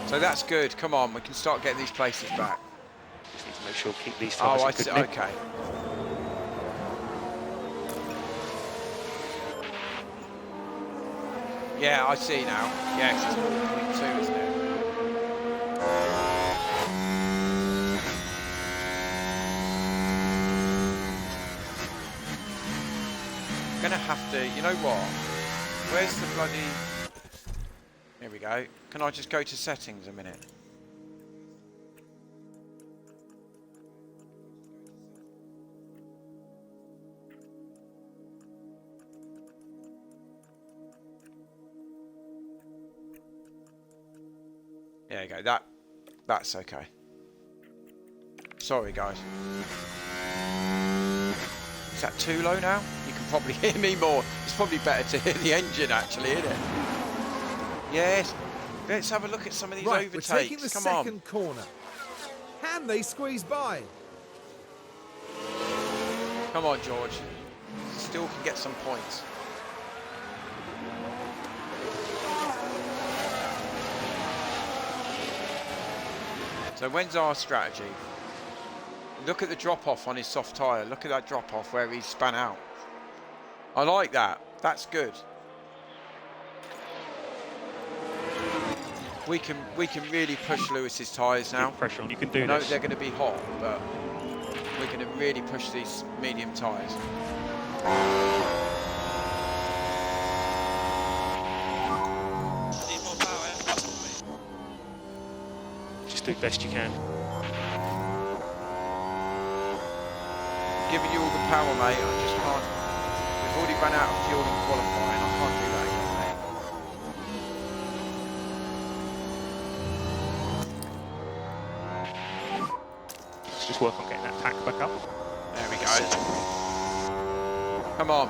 So that's good. Come on, we can start getting these places back. Just need to make sure keep these Oh, tyres I in good see. nick. Okay. Yeah, I see now. Yes, it's 4.2, isn't it? I'm gonna have to. You know what? Where's the bloody? Here we go. Can I just go to settings a minute? There you go. That's okay. Sorry, guys. Is that too low now? You can probably hear me more. It's probably better to hear the engine, actually, isn't it? Yes. Let's have a look at some of these Right, overtakes. we're taking the Come second on. corner. Can they squeeze by? Come on, George. Still can get some points. So when's our strategy? Look at the drop-off on his soft tyre. Look at that drop-off where he's spun out. I like that. That's good. We can really push Lewis's tyres now. Keep pressure on, you can do I know this. they're going to be hot, but we're going to really push these medium tyres. Need more power. Just do the best you can. Giving you all the power, mate. I just can't. We've already run out of fuel in qualifying. I can't do that again, mate. Let's just work on getting that pack back up. There we go. Come on.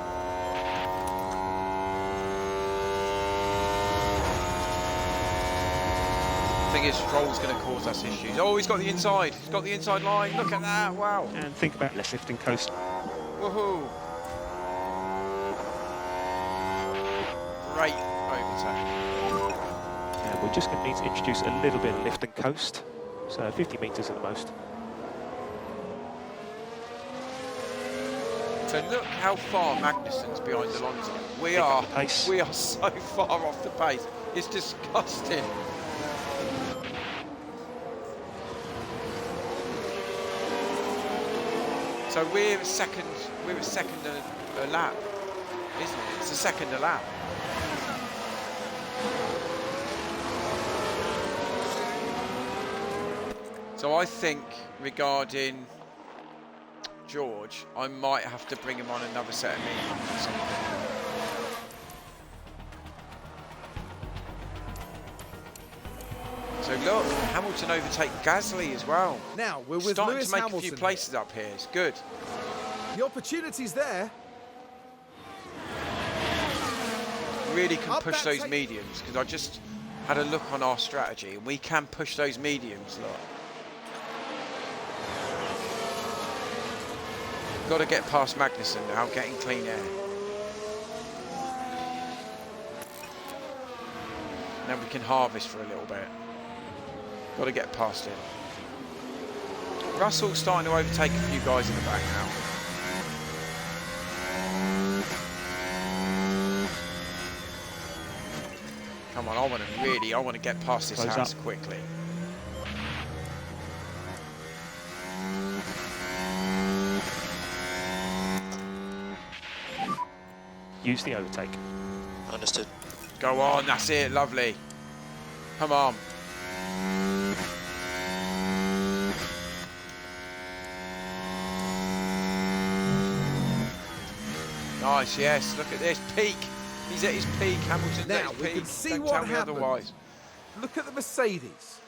Thing is, Stroll's going to cause us issues. Oh, he's got the inside. He's got the inside line. Look at that. Wow. And think about less lifting coast. Woohoo. Great overtake. And we're just going to need to introduce a little bit of lift and coast. So 50 metres at the most. So look how far Magnussen's behind Alonso. We are so far off the pace. It's disgusting. So we're second a lap, isn't it? It's a second a lap. So I think regarding George, I might have to bring him on another set of mediums or something. So look, Hamilton overtake Gasly as well. Now we're with Starting Lewis to make Hamilton. a few places up here. It's good. The opportunity's there. Really can Up push that those mediums, because I just had a look on our strategy and we can push those mediums. Look. Got to get past Magnussen now, getting clean air. Now we can harvest for a little bit. Got to get past him. Russell's starting to overtake a few guys in the back now. Come on, I want to get past this house quickly. Use the overtake. Understood. Go on, that's it, lovely. Come on. Nice, yes, look at this, peak. He's at his peak, Hamilton's at Now his we peak. can see Don't what tell me happened. otherwise. Look at the Mercedes.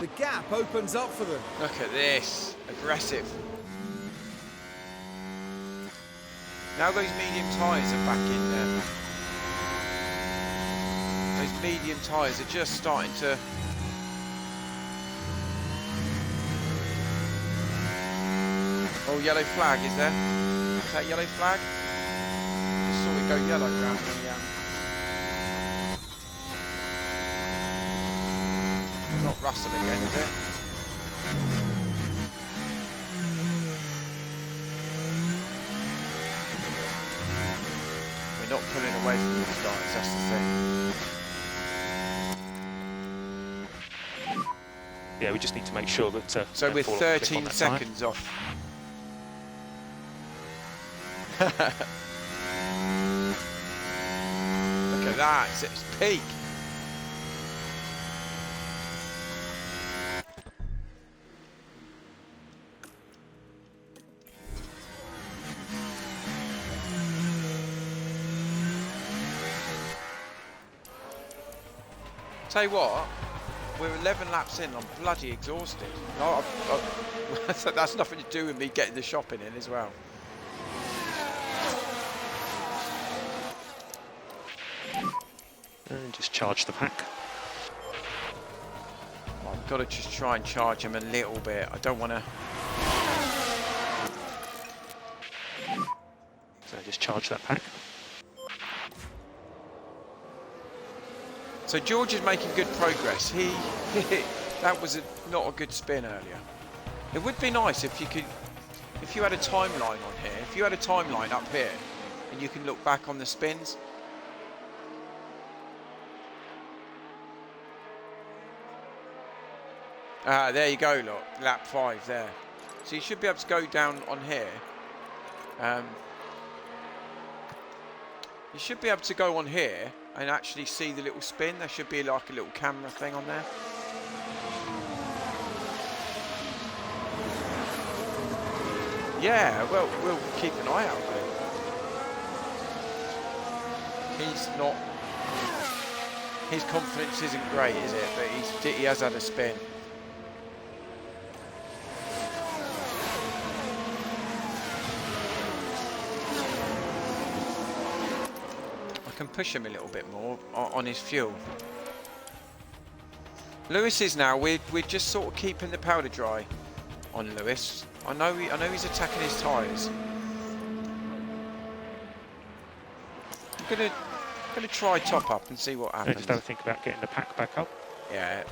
The gap opens up for them. Look at this, aggressive. Now those medium tyres are back in there. Those medium tyres are just starting to... Oh, yellow flag, is there? Is that yellow flag? Just saw it go yellow round the... Not Russell again, is it? We're not pulling away from these guys, that's the thing. Yeah, we just need to make sure that... So we we're don't fall off the cliff 13 on that seconds off. Look at that, it's at its peak. Tell you what, we're 11 laps in, I'm bloody exhausted. No, that's nothing to do with me getting the shopping in as well. And just charge the pack. I've got to just try and charge him a little bit. I don't want to... So just charge that pack. So George is making good progress. That was not a good spin earlier. It would be nice if you had a timeline on here. If you had a timeline up here, and you can look back on the spins. Ah, there you go, look, lap 5 there. So you should be able to go down on here. You should be able to go on here and actually see the little spin. There should be like a little camera thing on there. Yeah, well, we'll keep an eye out there. He's not... His confidence isn't great, is it? But he has had a spin. can push him a little bit more on his fuel. Lewis is now. We're just sort of keeping the powder dry on Lewis. I know he's attacking his tyres. I'm gonna try top up and see what happens. Just have a think about getting the pack back up. Yeah.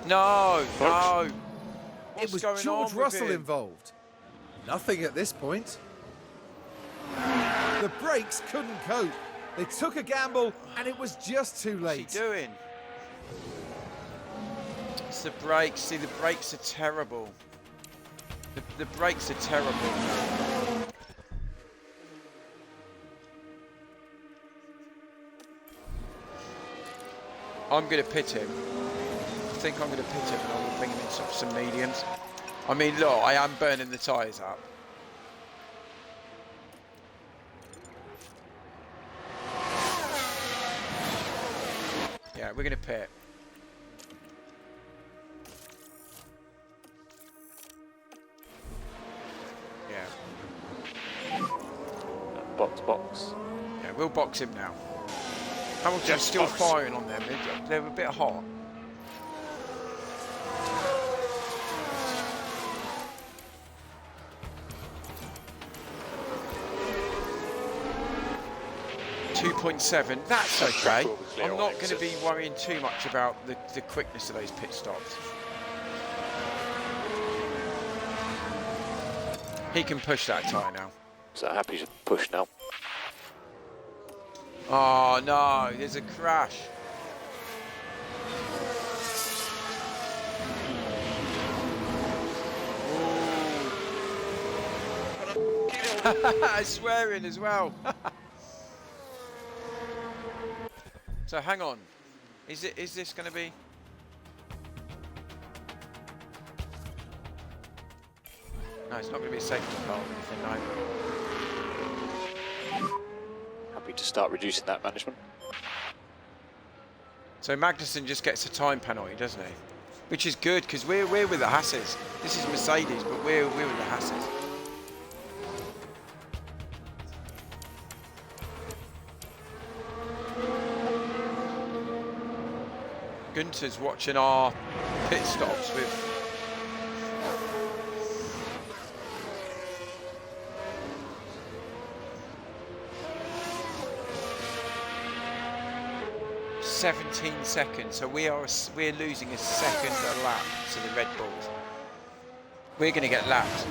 No. It was going George on with Russell him? involved. Nothing at this point. The brakes couldn't cope. They took a gamble and it was just too late. What's he doing? It's the brakes. See, the brakes are terrible. The brakes are terrible. I'm going to pit him. I think I'm going to pit him and I'm going to bring him in some mediums. I mean, look, I am burning the tyres up. Yeah, we're going to pit. Yeah. Box. Yeah, we'll box him now. Hamilton's still firing on them. They're a bit hot. .7. That's okay. I'm not going to be worrying too much about the quickness of those pit stops. He can push that tyre now. So happy to push now. Oh no, there's a crash. Swearing as well. So hang on, is this going to be? No, it's not going to be a safety car or anything, no. Happy to start reducing that management. So Magnussen just gets a time penalty, doesn't he? Which is good because we're with the Hasses. This is Mercedes, but we're with the Hasses. Gunter's watching our pit stops with. .17 seconds, so we're losing a second a lap to the Red Bulls. We're going to get lapped.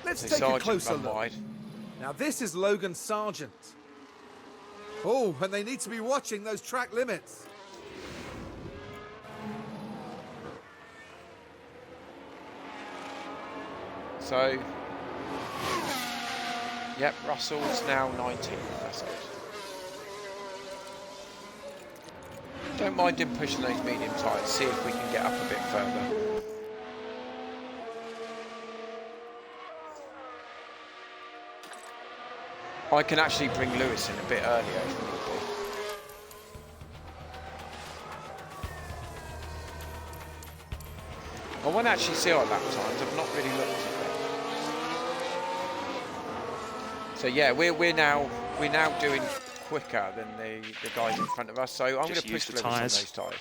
Let's So take a Sargent closer run look. wide. Now this is Logan Sargent. Oh, and they need to be watching those track limits. So, yep, Russell's now 19. That's it. Don't mind him pushing those medium tyres. See if we can get up a bit further. I can actually bring Lewis in a bit earlier if need be. I want to actually see our lap times. I've not really looked at them. So yeah, we're now doing quicker than the guys in front of us. So I'm going to push Lewis on those tyres.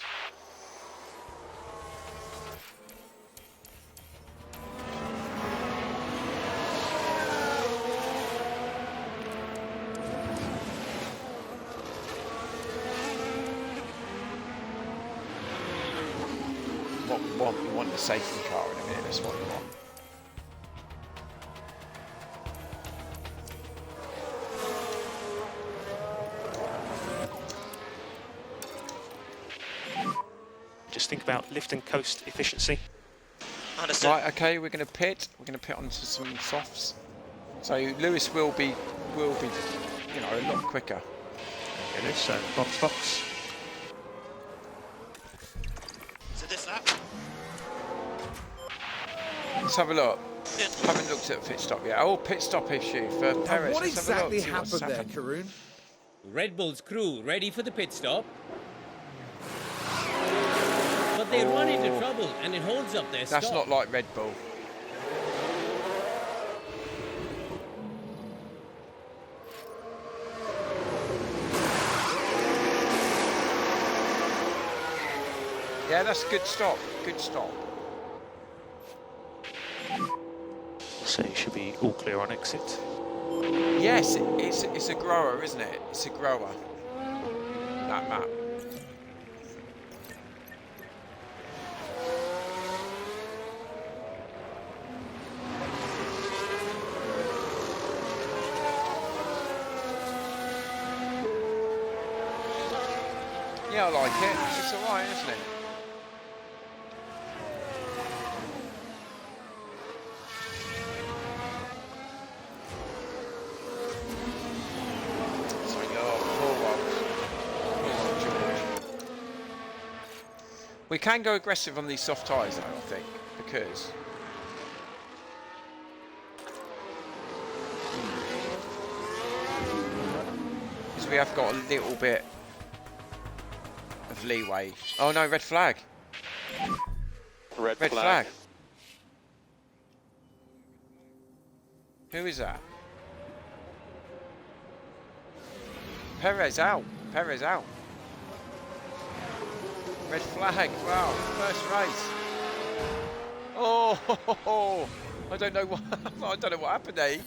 We want the safety car in a minute. That's what we want. Just think about lift and coast efficiency. Understood. Right, okay, we're going to pit. We're going to pit onto some softs. So Lewis will be, you know, a lot quicker. It is, so box. So this lap? Let's have a look. Yeah. Haven't looked at pit stop yet. Oh, pit stop issue for Perez. What Let's have a look, exactly see what's happened there, happened. Karun? Red Bull's crew ready for the pit stop. But They run into trouble and it holds up their That's stop. not like Red Bull. Yeah, that's a good stop. Good stop. So you should be all clear on exit. Yes, it's a grower, isn't it? It's a grower. That map. Yeah, I like it. It's alright, isn't it? We can go aggressive on these soft tyres though, I think, because we have got a little bit of leeway. Oh no, red flag. Red Red flag. Who is that? Perez out. Perez out. Red flag. Wow. First race. Oh, I don't know what. I don't know what happened there.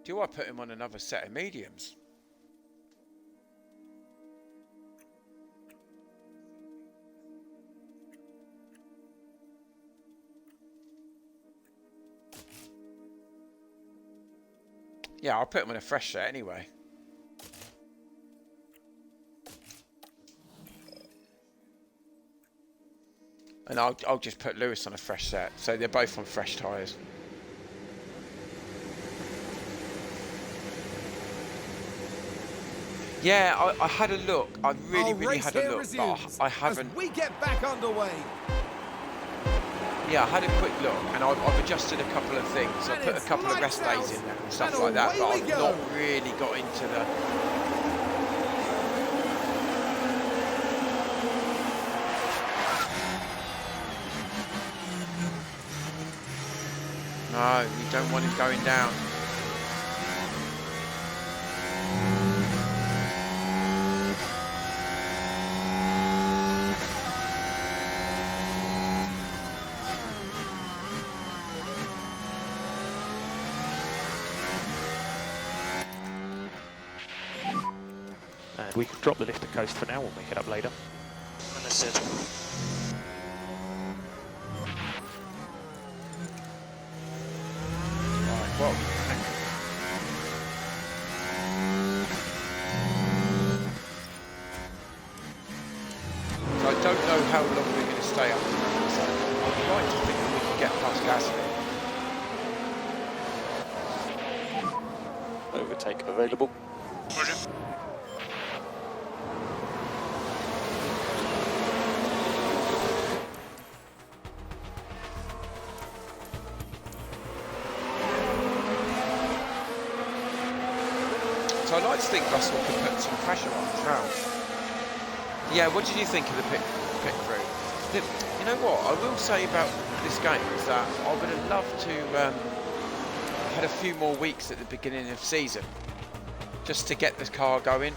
Do I put him on another set of mediums? Yeah, I'll put him on a fresh set anyway. And I'll just put Lewis on a fresh set, so they're both on fresh tyres. Yeah, I had a look. I really had a look, but I haven't. As we get back underway. Yeah, I had a quick look, and I've adjusted a couple of things. I put a couple of rest days in there and stuff like that, but I've not really got into the. No, you don't want him going down. And we can drop the lift and coast for now, we'll make it up later. Understood. Right, well, so I don't know how long we're going to stay up. So I'd like to think that we can get past Gasly. Overtake available. Roger. So I'd like to think Russell could put some pressure on as well. Yeah, what did you think of the pit crew? You know what I will say about this game is that I would have loved to had a few more weeks at the beginning of the season just to get this car going.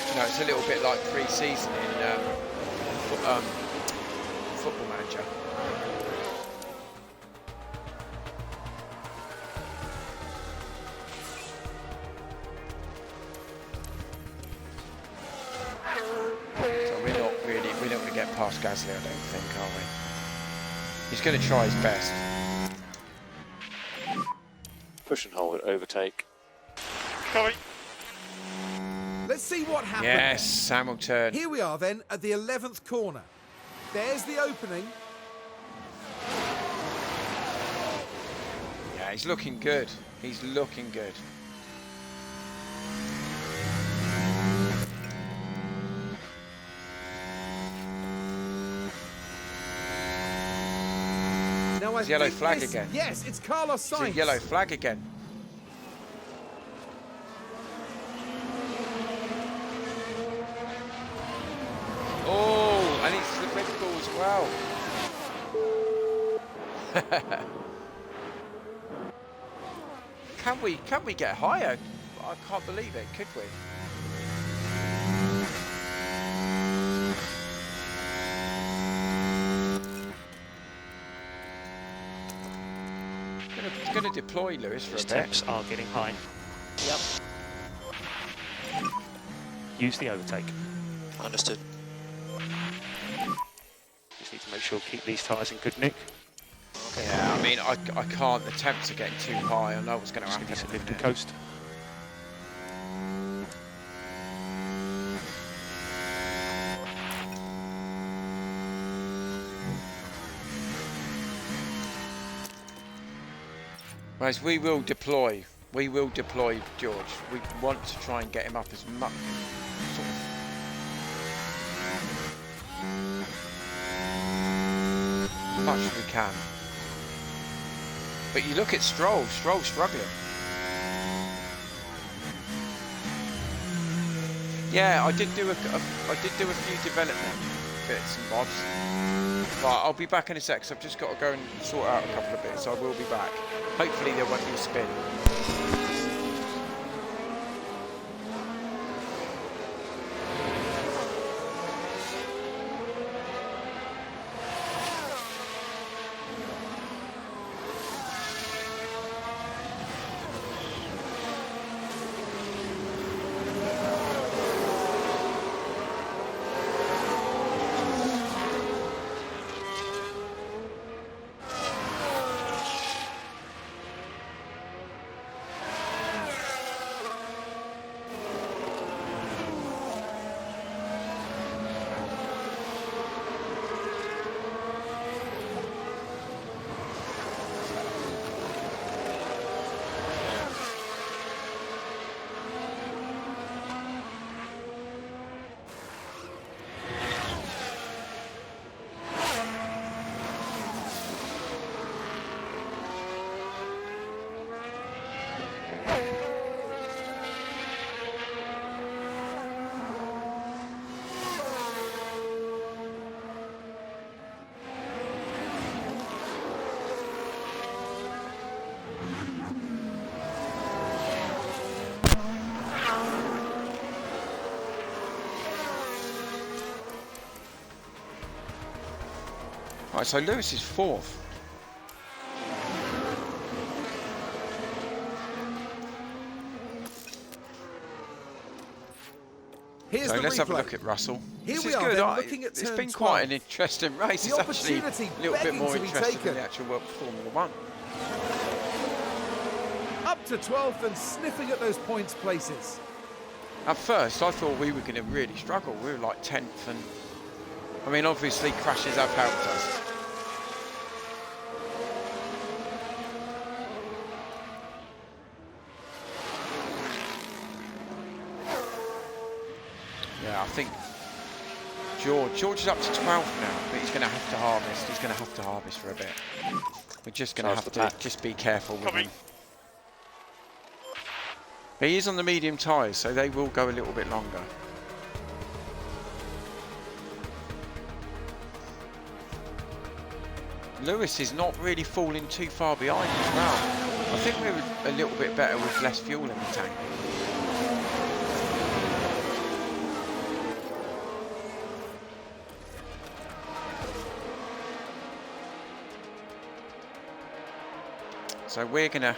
You know, it's a little bit like pre-season in Football Manager. So we're not going to get past Gasly, I don't think, are we? He's going to try his best. Push and hold, overtake. Coming. Let's see what happens. Yes, Hamilton. Here we are then at the 11th corner. There's the opening. Yeah, he's looking good. He's looking good. I Yellow think flag this- again. Yes, it's Carlos It's a Sainz. yellow flag again. Oh, and it's the red ball as well. Can we get higher? I can't believe it. Could we? It's going to deploy, Lewis, for His a bit. temps are getting high. Yep. Use the overtake. Understood. Just need to make sure keep these tyres in good nick. Yeah, I mean, I can't. The temps are getting too high. I know what's going to Just happen. going to be some lift and Yeah. coast. Whereas we will deploy. We will deploy George. We want to try and get him up as much, sort of, much as we can. But you look at Stroll. Stroll's struggling. Yeah, I did do a few development bits and bobs. But I'll be back in a sec. So I've just got to go and sort out a couple of bits. So I will be back. Hopefully there won't be a spin. Right, so Lewis is fourth. Here's So the let's have a replay. look at Russell. Here This we is are good. then, looking at It's turn been quite 12. an interesting race. The It's actually opportunity a little bit begging more to be interesting taken. than the actual World Formula One. Up to 12th and sniffing at those points places. At first, I thought we were going to really struggle. We were like 10th, and I mean, obviously, crashes have helped us. Yeah, I think George is up to 12th now, but he's going to have to harvest. He's going to have to harvest for a bit. We're just going to have to just be careful with him. But he is on the medium tyres, so they will go a little bit longer. Lewis is not really falling too far behind as well. I think we were a little bit better with less fuel in the tank. So we're gonna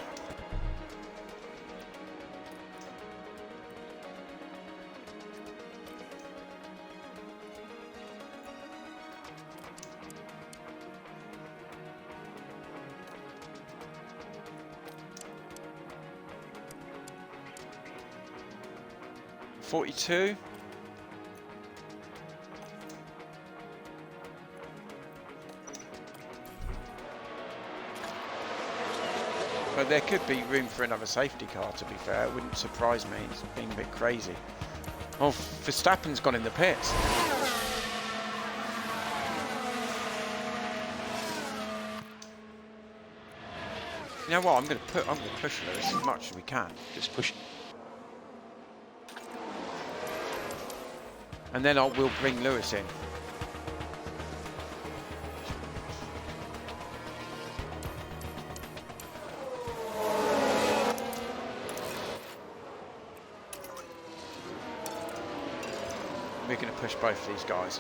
.42. But there could be room for another safety car, to be fair. It wouldn't surprise me. It's been a bit crazy. Oh, Verstappen's gone in the pits. You know what? I'm going to push Lewis as much as we can, Just push. and then we'll bring Lewis in. We're going to push both these guys.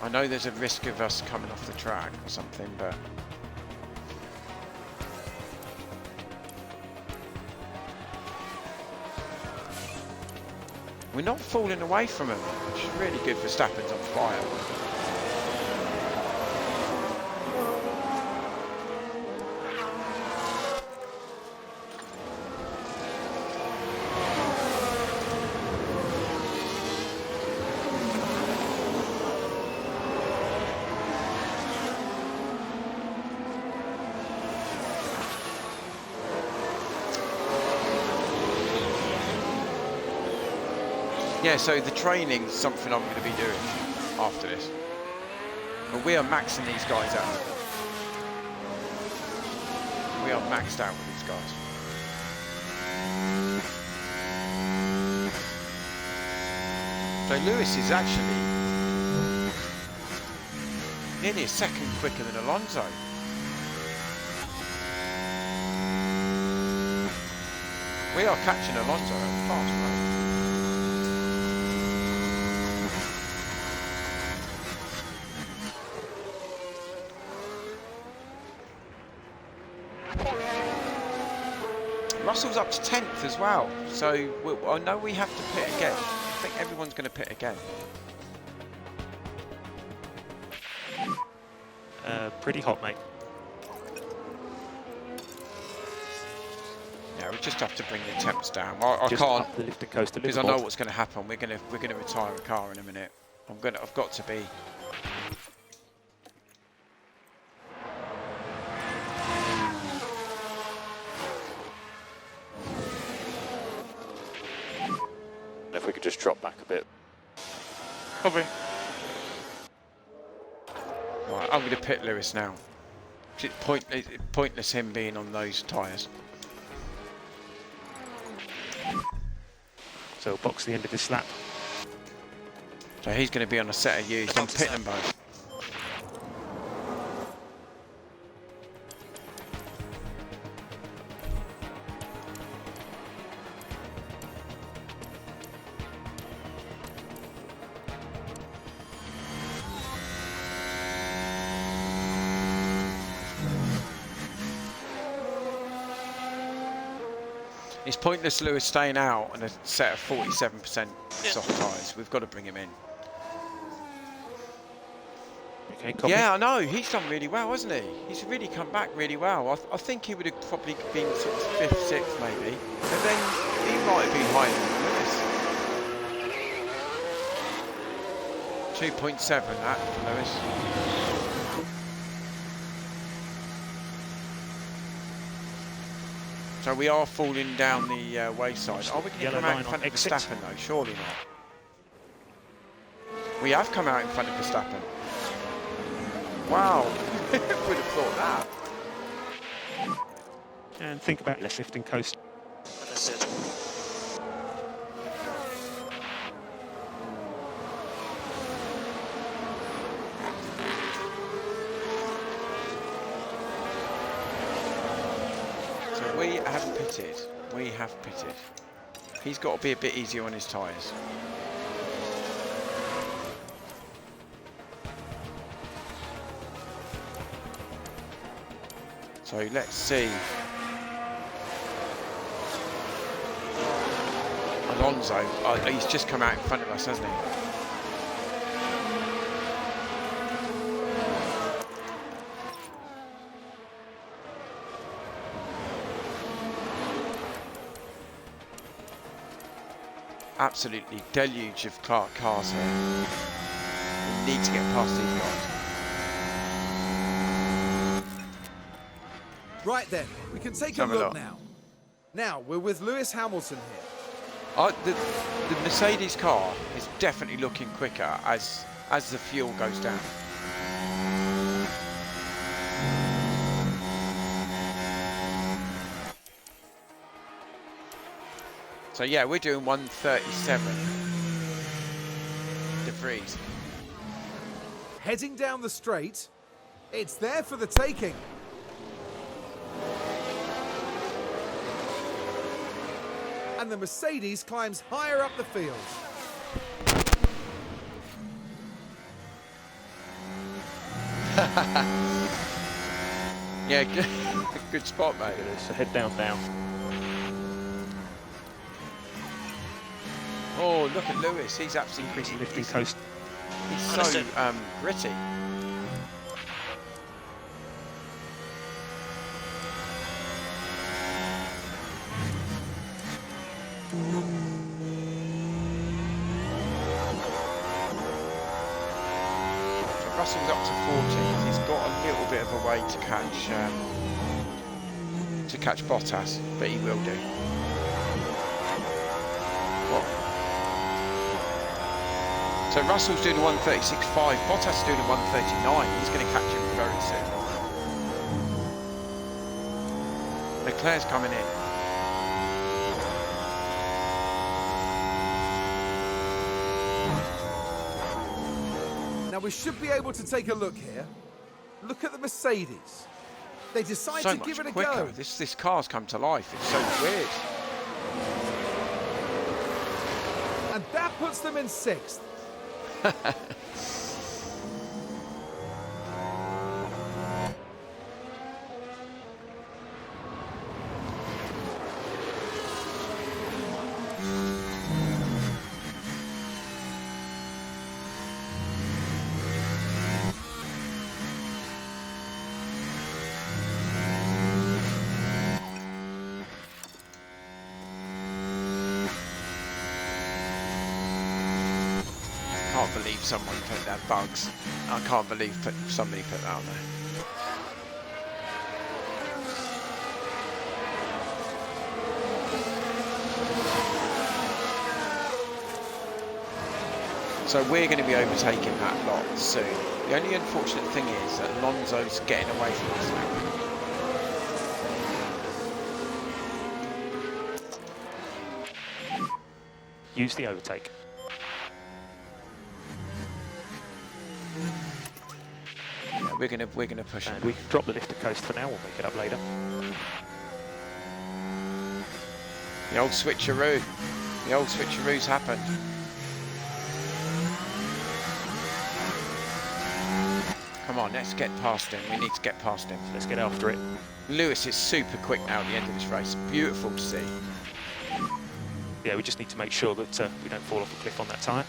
I know there's a risk of us coming off the track or something, but we're not falling away from him, which is really good. Verstappen's on fire. Yeah, so the training's something I'm going to be doing after this. But we are maxing these guys out. We are maxed out with these guys. So Lewis is actually nearly a second quicker than Alonso. We are catching Alonso fast, right? Russell's up to 10th as well, so I know we have to pit again. I think everyone's going to pit again. Pretty hot, mate. Yeah, we just have to bring the temps down. I Just can't, up the lift and coast a because I little know more. what's going to happen. We're going to retire a car in a minute. I've got to be. If we could just drop back a bit. Copy. Right, I'm going to pit Lewis now. It's pointless him being on those tyres. So box the end of this lap. So he's going to be on a set of used. I'm pitting them both. It's pointless Lewis staying out on a set of 47% soft tyres. We've got to bring him in. Okay, copy. Yeah, I know. He's done really well, hasn't he? He's really come back really well. I think he would have probably been sort of 5th, 6th maybe. But then he might have been higher than Lewis. 2.7 that for Lewis. So we are falling down the wayside. Are we going to Yellow come out line in front on of exit. Verstappen though? Surely not. We have come out in front of Verstappen. Wow, would have thought that. And think about less lift and coast. Understood. So we have pitted. We have pitted. He's got to be a bit easier on his tyres. So let's see. Alonso, he's just come out in front of us, hasn't he? Absolutely deluge of cars here. We need to get past these guys. Right then, we can take a Have a look look. now. Now, we're with Lewis Hamilton here. The Mercedes car is definitely looking quicker as the fuel goes down. So yeah, we're doing 1:37. De Vries. Heading down the straight, it's there for the taking. And the Mercedes climbs higher up the field. Yeah, good, good spot, mate. It is. So head down now. Oh, look at Lewis. He's absolutely Increasing lifting coast. He's so Understood. gritty. So Russell's up to 14. He's got a little bit of a way to catch Bottas, but he will do. What? So Russell's doing a 1:36.5. Bottas is doing a 1:39. He's going to catch him very soon. Leclerc's coming in. Now we should be able to take a look here. Look at the Mercedes. They decide So to much give it a quicker. go. This car's come to life. It's so weird. And that puts them in 6th. I can't believe someone put their bugs. I can't believe somebody put that on there. So we're going to be overtaking that lot soon. The only unfortunate thing is that Alonso's getting away from us now. Use the overtake. Yeah, we're gonna push And him. we can drop the lifting coast for now. We'll make it up later. The old switcheroo. The old switcheroo's happened. Come on, let's get past him. We need to get past him. Let's get after it. Lewis is super quick now at the end of this race. Beautiful to see. Yeah, we just need to make sure that we don't fall off a cliff on that tyre.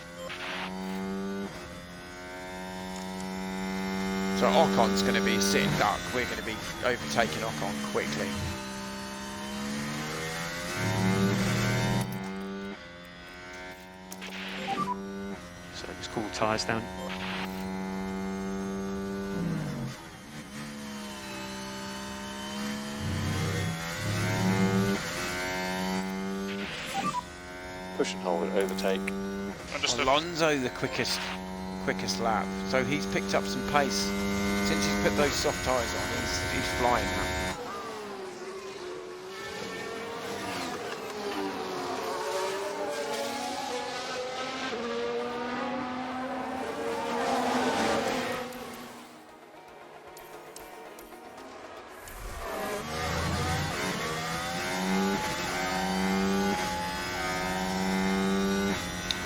So Ocon's going to be sitting duck. We're going to be overtaking Ocon quickly. So just cool tyres down. Push and hold, overtake. Understood. Alonso the quickest lap. So he's picked up some pace. Since he's put those soft tyres on, he's flying now.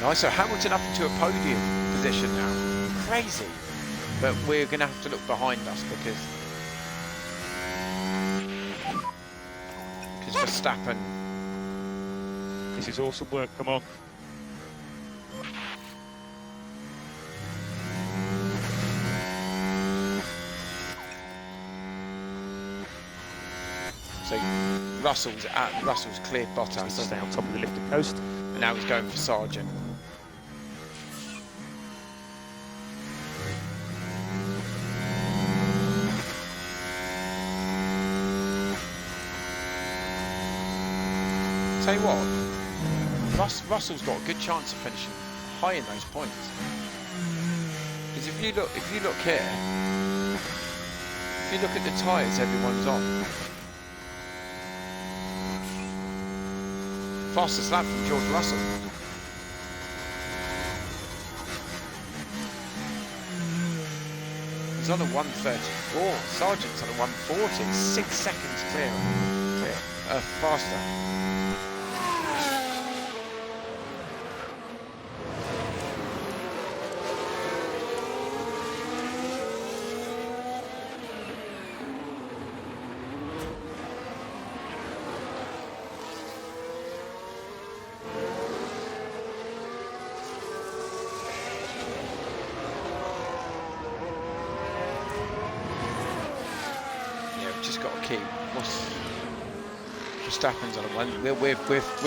Nice, so Hamilton up into a podium position now. Crazy. But we're going to have to look behind us because Verstappen. This is awesome work, come on. So Russell's cleared Bottas. Just stay on top of the lifting coast. And now he's going for Sargent. Tell you what, Russell's got a good chance of finishing high in those points. Because if you look here, if you look at the tyres everyone's on, Fastest lap from George Russell. He's on a 134. Sargent's on a 140. 6 seconds clear. Faster. Verstappen's on a one. We're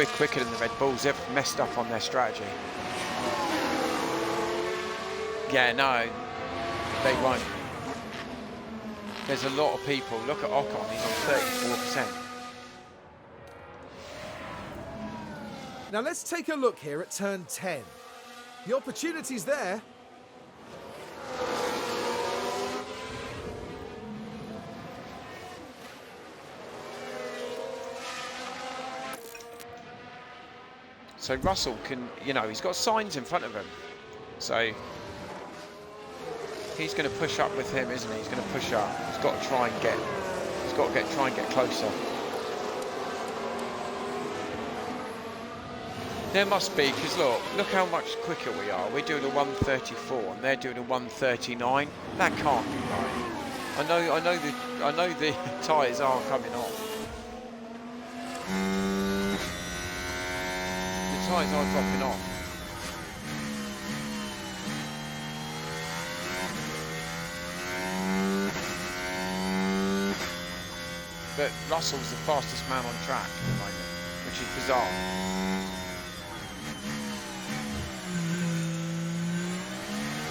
quicker than the Red Bulls. They've messed up on their strategy. Yeah, no, they won't. There's a lot of people. Look at Ocon. He's on 34%. Now let's take a look here at turn 10. The opportunity's there. So Russell can, you know, he's got signs in front of him. So he's going to push up with him, isn't he? He's going to push up. He's got to try and get. Try and get closer. There must be, because look how much quicker we are. We're doing a 134 and they're doing a 139. That can't be right. I know the tyres are coming off. The tyres are dropping off. But Russell's the fastest man on track at the moment, which is bizarre.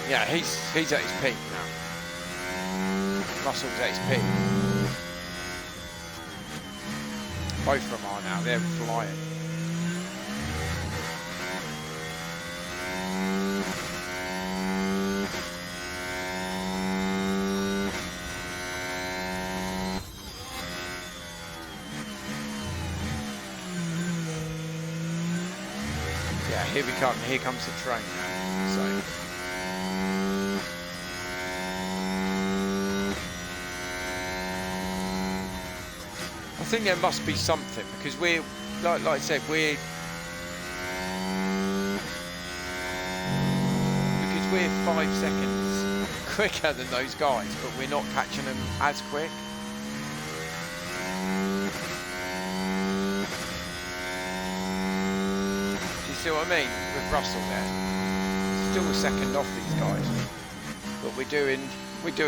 Yeah, he's at his peak now. Russell's at his peak. Both of them are now, they're flying. Yeah, here we come. Here comes the train now. So. I think there must be something because we're, like I said, we're 5 seconds quicker than those guys, but we're not catching them as quick. Do you see what I mean with Russell there? Still a second off these guys, but we're doing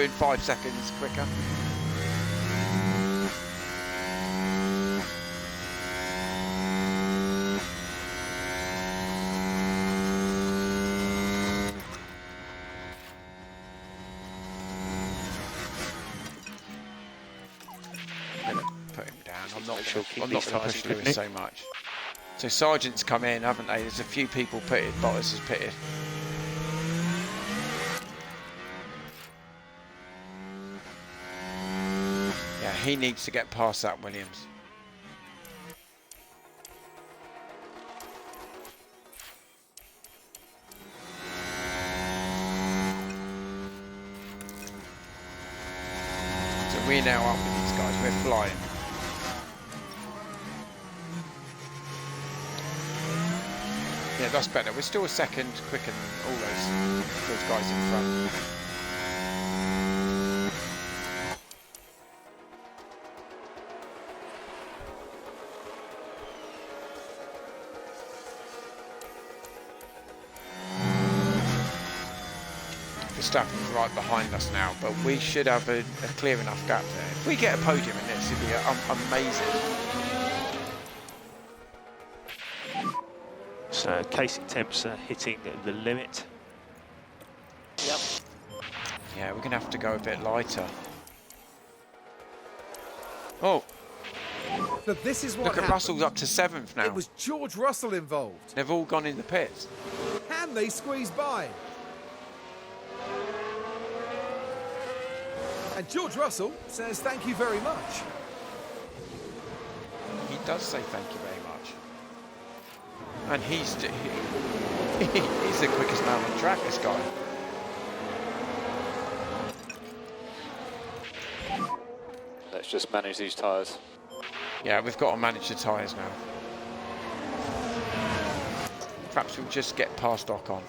5 seconds quicker. I'm not going to push Lewis so much. So Sargent's come in, haven't they? There's a few people pitted. Bottas has pitted. Yeah, he needs to get past that Williams. So we're now up with these guys. We're flying. Yeah, that's better. We're still a second quicker than all those guys in front. Verstappen's right behind us now, but we should have a clear enough gap there. If we get a podium in this, it'd be amazing. So casing temps hitting the limit. Yep. Yeah, we're going to have to go a bit lighter. Oh. But this is what Look at happened. Russell's up to 7th now. It was George Russell involved. They've all gone in the pits. Can they squeeze by? And George Russell says thank you very much. He does say thank you very much. And he's the quickest man on the track, this guy. Let's just manage these tyres. Yeah, we've got to manage the tyres now. Perhaps we'll just get past Ocon.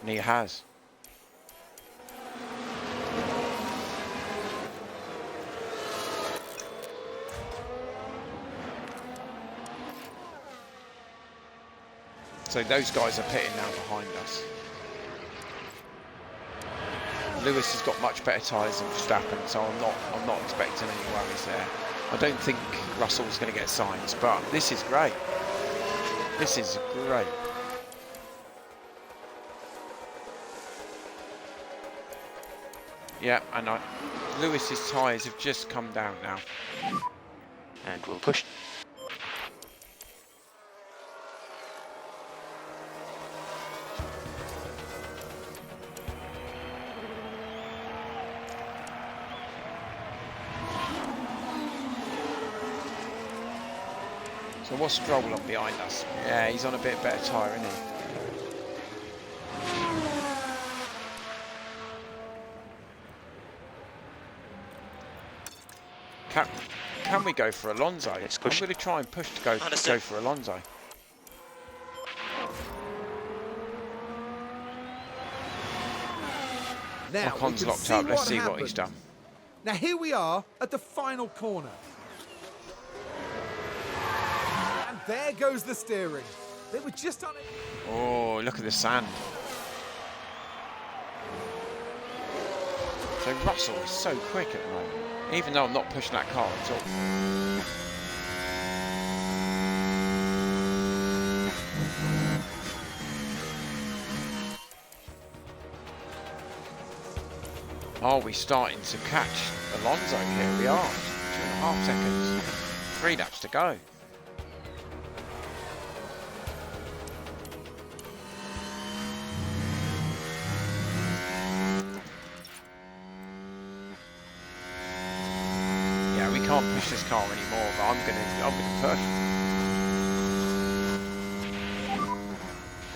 And he has. So those guys are pitting now behind us. Lewis has got much better tyres than Verstappen, so I'm not expecting any worries there. I don't think Russell's going to get signs, but this is great. This is great. Yeah, and Lewis's tyres have just come down now. And we'll push. So what's Stroll on behind us? Yeah, he's on a bit better tyre, isn't he? Can we go for Alonso? I'm going to try and push to go for Alonso. Now Ocon's locked up. Let's see what he's done. Now here we are at the final corner. And there goes the steering. They were just on it. Oh, look at the sand. So Russell is so quick at the moment, even though I'm not pushing that car at all. Are we starting to catch Alonso? Here we are. 2.5 seconds. 3 laps to go. Yeah, we can't push this car anymore, but I'm gonna push.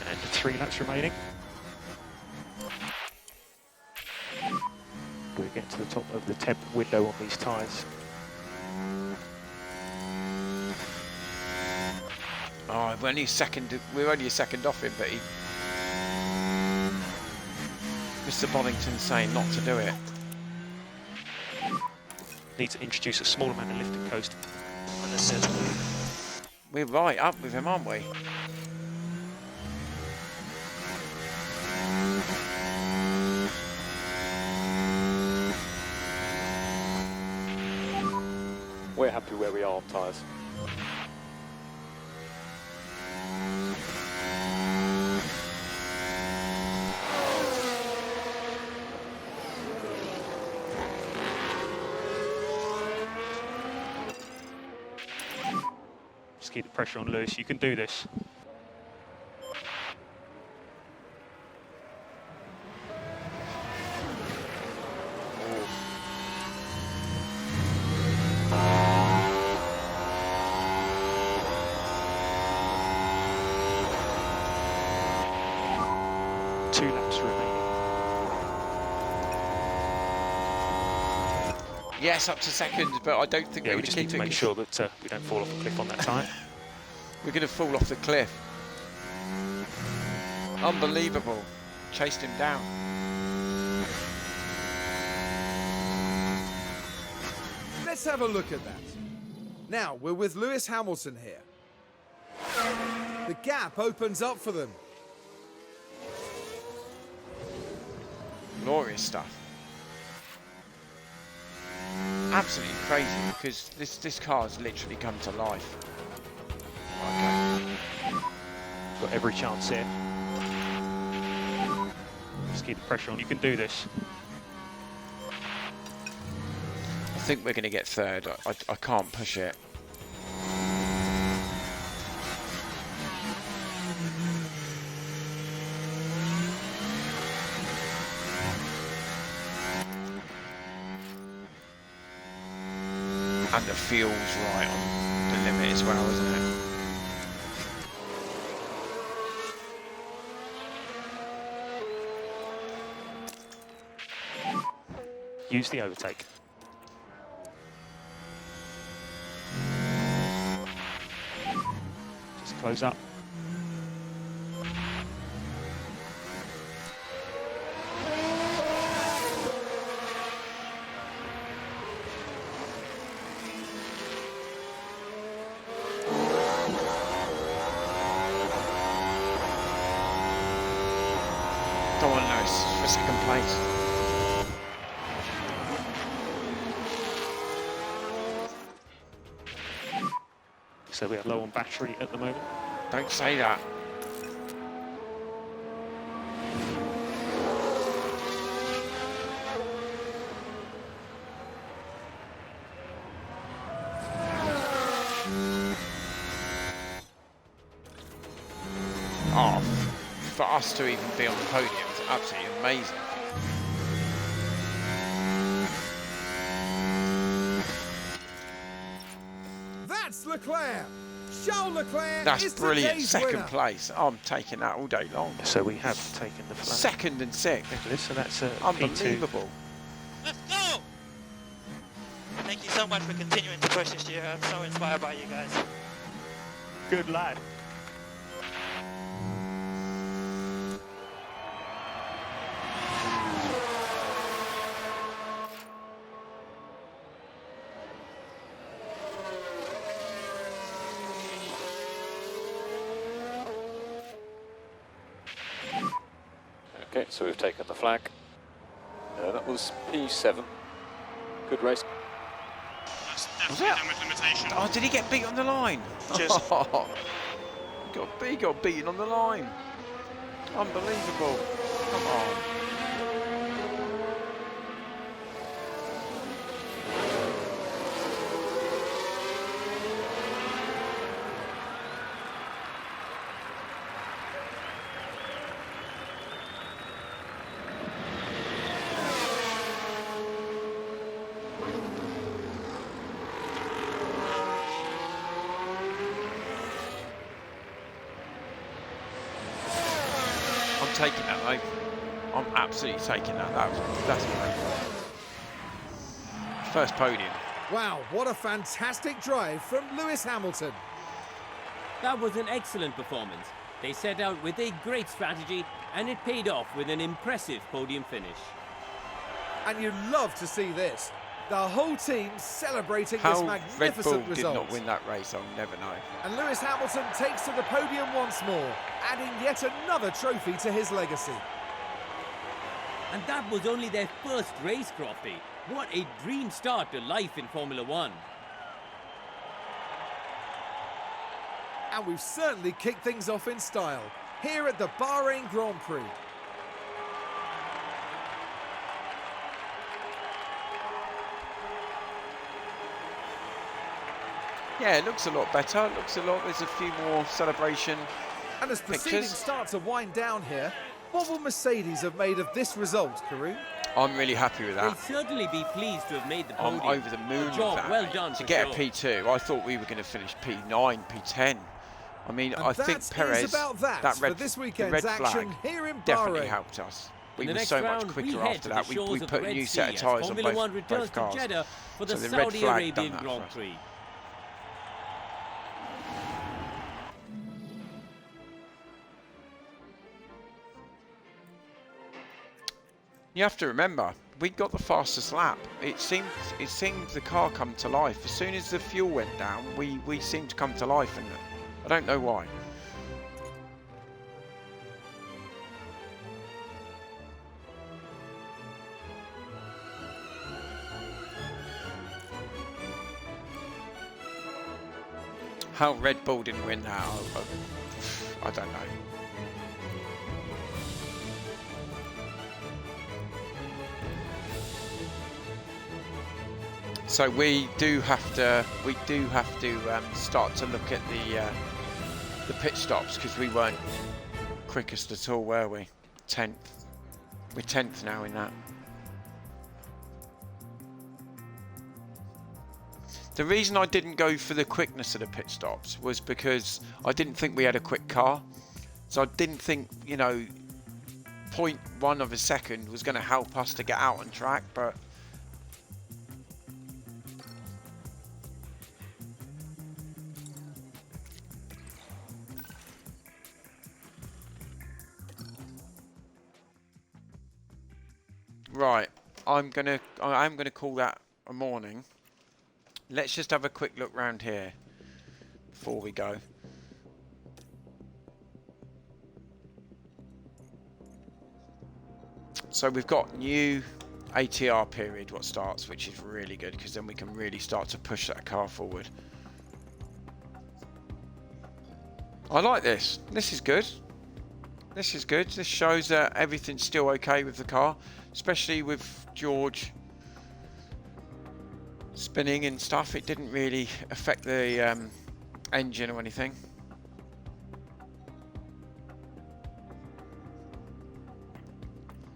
And 3 laps remaining. We're getting to the top of the temp window on these tyres. Oh, we're only a second off him, but Mr. Bollington's saying not to do it. Need to introduce a small amount of lift and coast. We're right up with him, aren't we? We're happy where we are on tyres. Just keep the pressure on Lewis. You can do this. Yes, up to second, but I don't think we just need to make sure that we don't fall off the cliff on that tyre. We're going to fall off the cliff. Unbelievable. Chased him down. Let's have a look at that. Now, we're with Lewis Hamilton here. The gap opens up for them. Glorious stuff. Absolutely crazy, because this car has literally come to life. Okay. Got every chance here. Just keep the pressure on. You can do this. I think we're going to get third. I can't push it. And the fuel's right on the limit as well, isn't it? Use the overtake. Just close up. Don't want those for second place. So we are low on battery at the moment. Don't say that. Oh, for us to even be on the podium is absolutely amazing. That's Leclerc. Charles Leclerc That's is brilliant. today's Second winner. place. I'm taking that all day long. So we have taken the flag. Second and sixth. So that's a P2. Unbelievable. Let's go! Thank you so much for continuing to push this year. I'm so inspired by you guys. Good lad. Okay, so we've taken the flag. That was P7. Good race. That's Was definitely that? damage limitation. Oh, did he get beat on the line? Just- He got beaten on the line. Unbelievable. Come on. I'm taking that though. I'm absolutely taking that. That's great. First podium. Wow, what a fantastic drive from Lewis Hamilton. That was an excellent performance. They set out with a great strategy and it paid off with an impressive podium finish. And you love to see this. The whole team celebrating How this Red Bull magnificent did result. not win that race, I'll never know. And Lewis Hamilton takes to the podium once more, adding yet another trophy to his legacy. And that was only their first race, Crofty. What a dream start to life in Formula One. And we've certainly kicked things off in style here at the Bahrain Grand Prix. Yeah, it looks a lot better. It looks a lot. There's a few more celebration. And as proceedings Pictures. start to wind down here, what will Mercedes have made of this result, Karoon? I'm really happy with They'll that. certainly be pleased to have made the I'm podium. over the moon A with job that. well mate. done To for get sure. a P2, I thought we were going to finish P9, P10. I mean, And I think that Perez, is about that that for red, this the weekend's red action flag here in definitely Bahrain. helped us. We In the were next so much round, we quicker head after to that. the We shores of put the a Red new Sea set of as tyres on Formula One both returns to cars. Jeddah for So the the red Saudi flag done Arabian that for Grand us. Prix. You have to remember, we got the fastest lap. It seemed the car come to life. As soon as the fuel went down, we seemed to come to life, and I don't know why. How Red Bull didn't win that, I don't know. So we do have to start to look at the pit stops, because we weren't quickest at all, were we? 10th. We're 10th now in that. The reason I didn't go for the quickness of the pit stops was because I didn't think we had a quick car. So I didn't think, you know, 0.1 of a second was going to help us to get out on track, but right, I am gonna call that a morning. Let's just have a quick look round here before we go. So we've got new ATR period what starts, which is really good because then we can really start to push that car forward. I like this. This is good. This is good. This shows that everything's still okay with the car, especially with George spinning and stuff. It didn't really affect the engine or anything.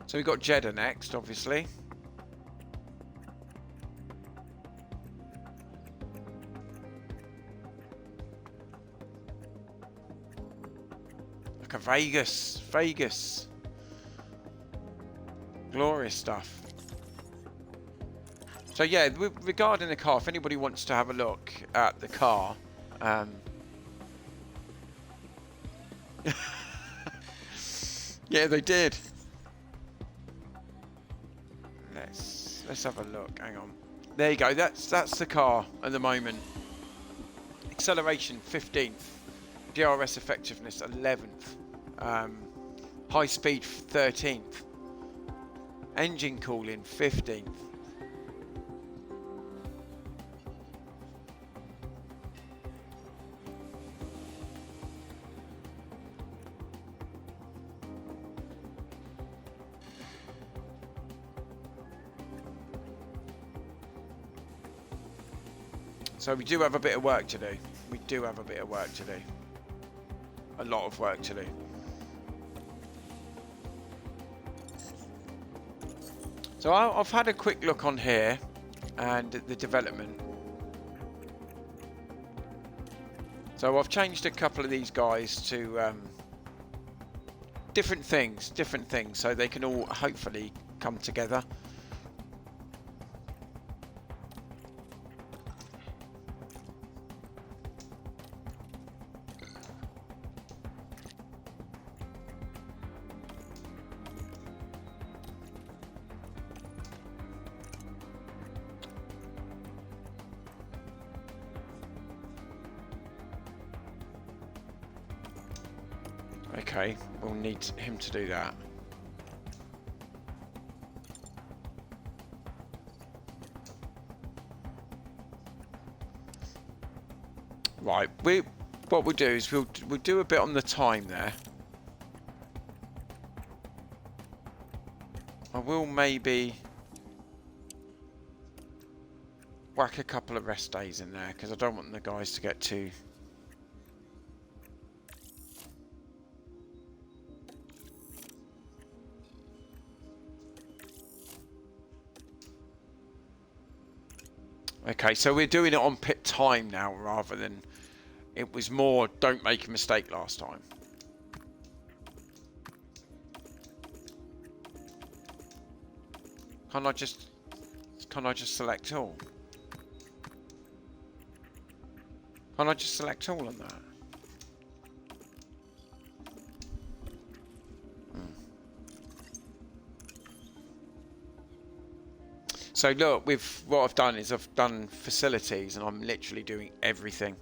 So we've got Jeddah next, obviously. Look at Vegas. Vegas. Glorious stuff. So yeah, regarding the car, if anybody wants to have a look at the car, yeah, they did. Let's have a look. Hang on. There you go. That's the car at the moment. Acceleration 15th, DRS effectiveness 11th, high speed 13th, engine cooling 15th. So we do have a bit of work to do. We do have a bit of work to do. A lot of work to do. So I've had a quick look on here and the development. So I've changed a couple of these guys to different things, so they can all hopefully come together. Okay, we'll need him to do that. Right, what we'll do is we'll do a bit on the time there. I will maybe whack a couple of rest days in there because I don't want the guys to get too. Okay, so we're doing it on pit time now rather than it was more don't make a mistake last time. Can I just select all? Can I just select all on that? So look, with what I've done is I've done facilities and I'm literally doing everything.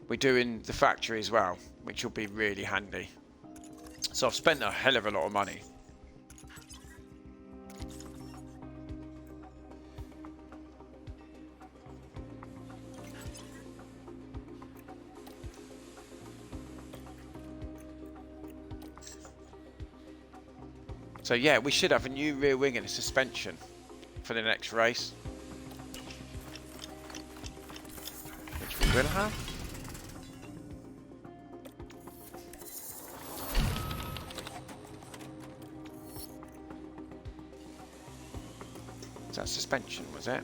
We're doing the factory as well, which will be really handy. So I've spent a hell of a lot of money. So yeah, we should have a new rear wing and a suspension for the next race. Which we will have. Is that suspension, was it?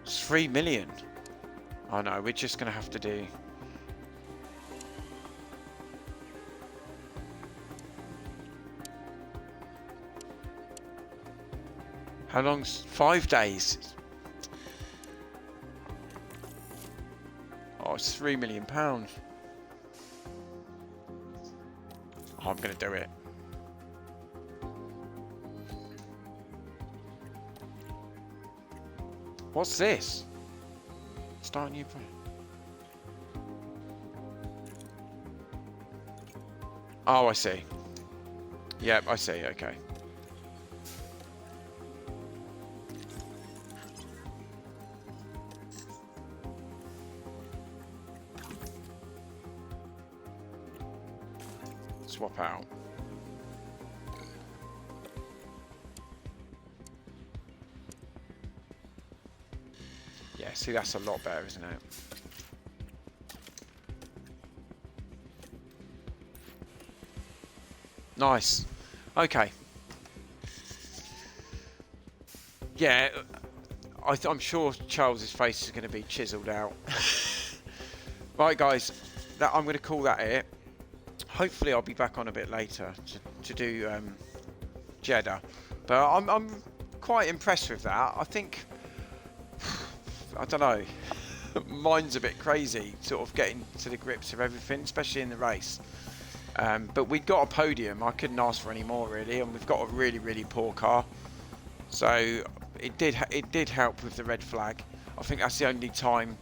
It's 3 million. Oh no, we're just going to have to do... How long's 5 days? Oh, it's £3 million. Oh, I'm going to do it. What's this? Start a new project. Oh, I see. Yep, I see. Okay. Swap out. Yeah, see, that's a lot better, isn't it? Nice. Okay. Yeah, I'm sure Charles's face is going to be chiseled out. Right, guys, I'm going to call that it. Hopefully, I'll be back on a bit later to do Jeddah, but I'm quite impressed with that. I think, I don't know, mine's a bit crazy, sort of getting to the grips of everything, especially in the race. But we got a podium. I couldn't ask for any more, really, and we've got a really, really poor car. So it did help with the red flag. I think that's the only time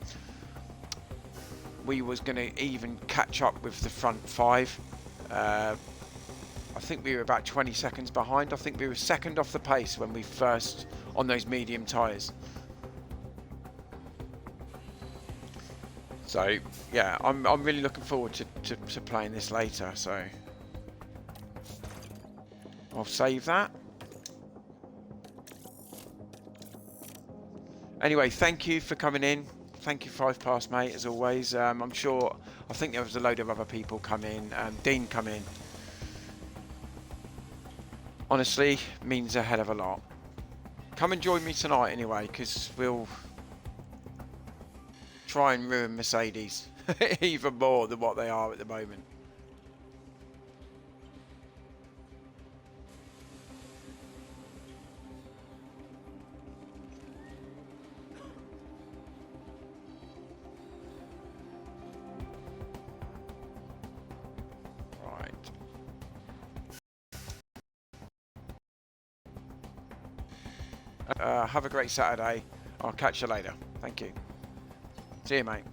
we was going to even catch up with the front 5. I think we were about 20 seconds behind. I think we were second off the pace when we first on those medium tyres. So yeah, I'm really looking forward to playing this later. So I'll save that. Anyway, thank you for coming in. Thank you, 5 Past, mate, as always. I'm sure, I think there was a load of other people come in. Dean come in. Honestly, means a hell of a lot. Come and join me tonight anyway, because we'll try and ruin Mercedes even more than what they are at the moment. Have a great Saturday. I'll catch you later. Thank you. See you, mate.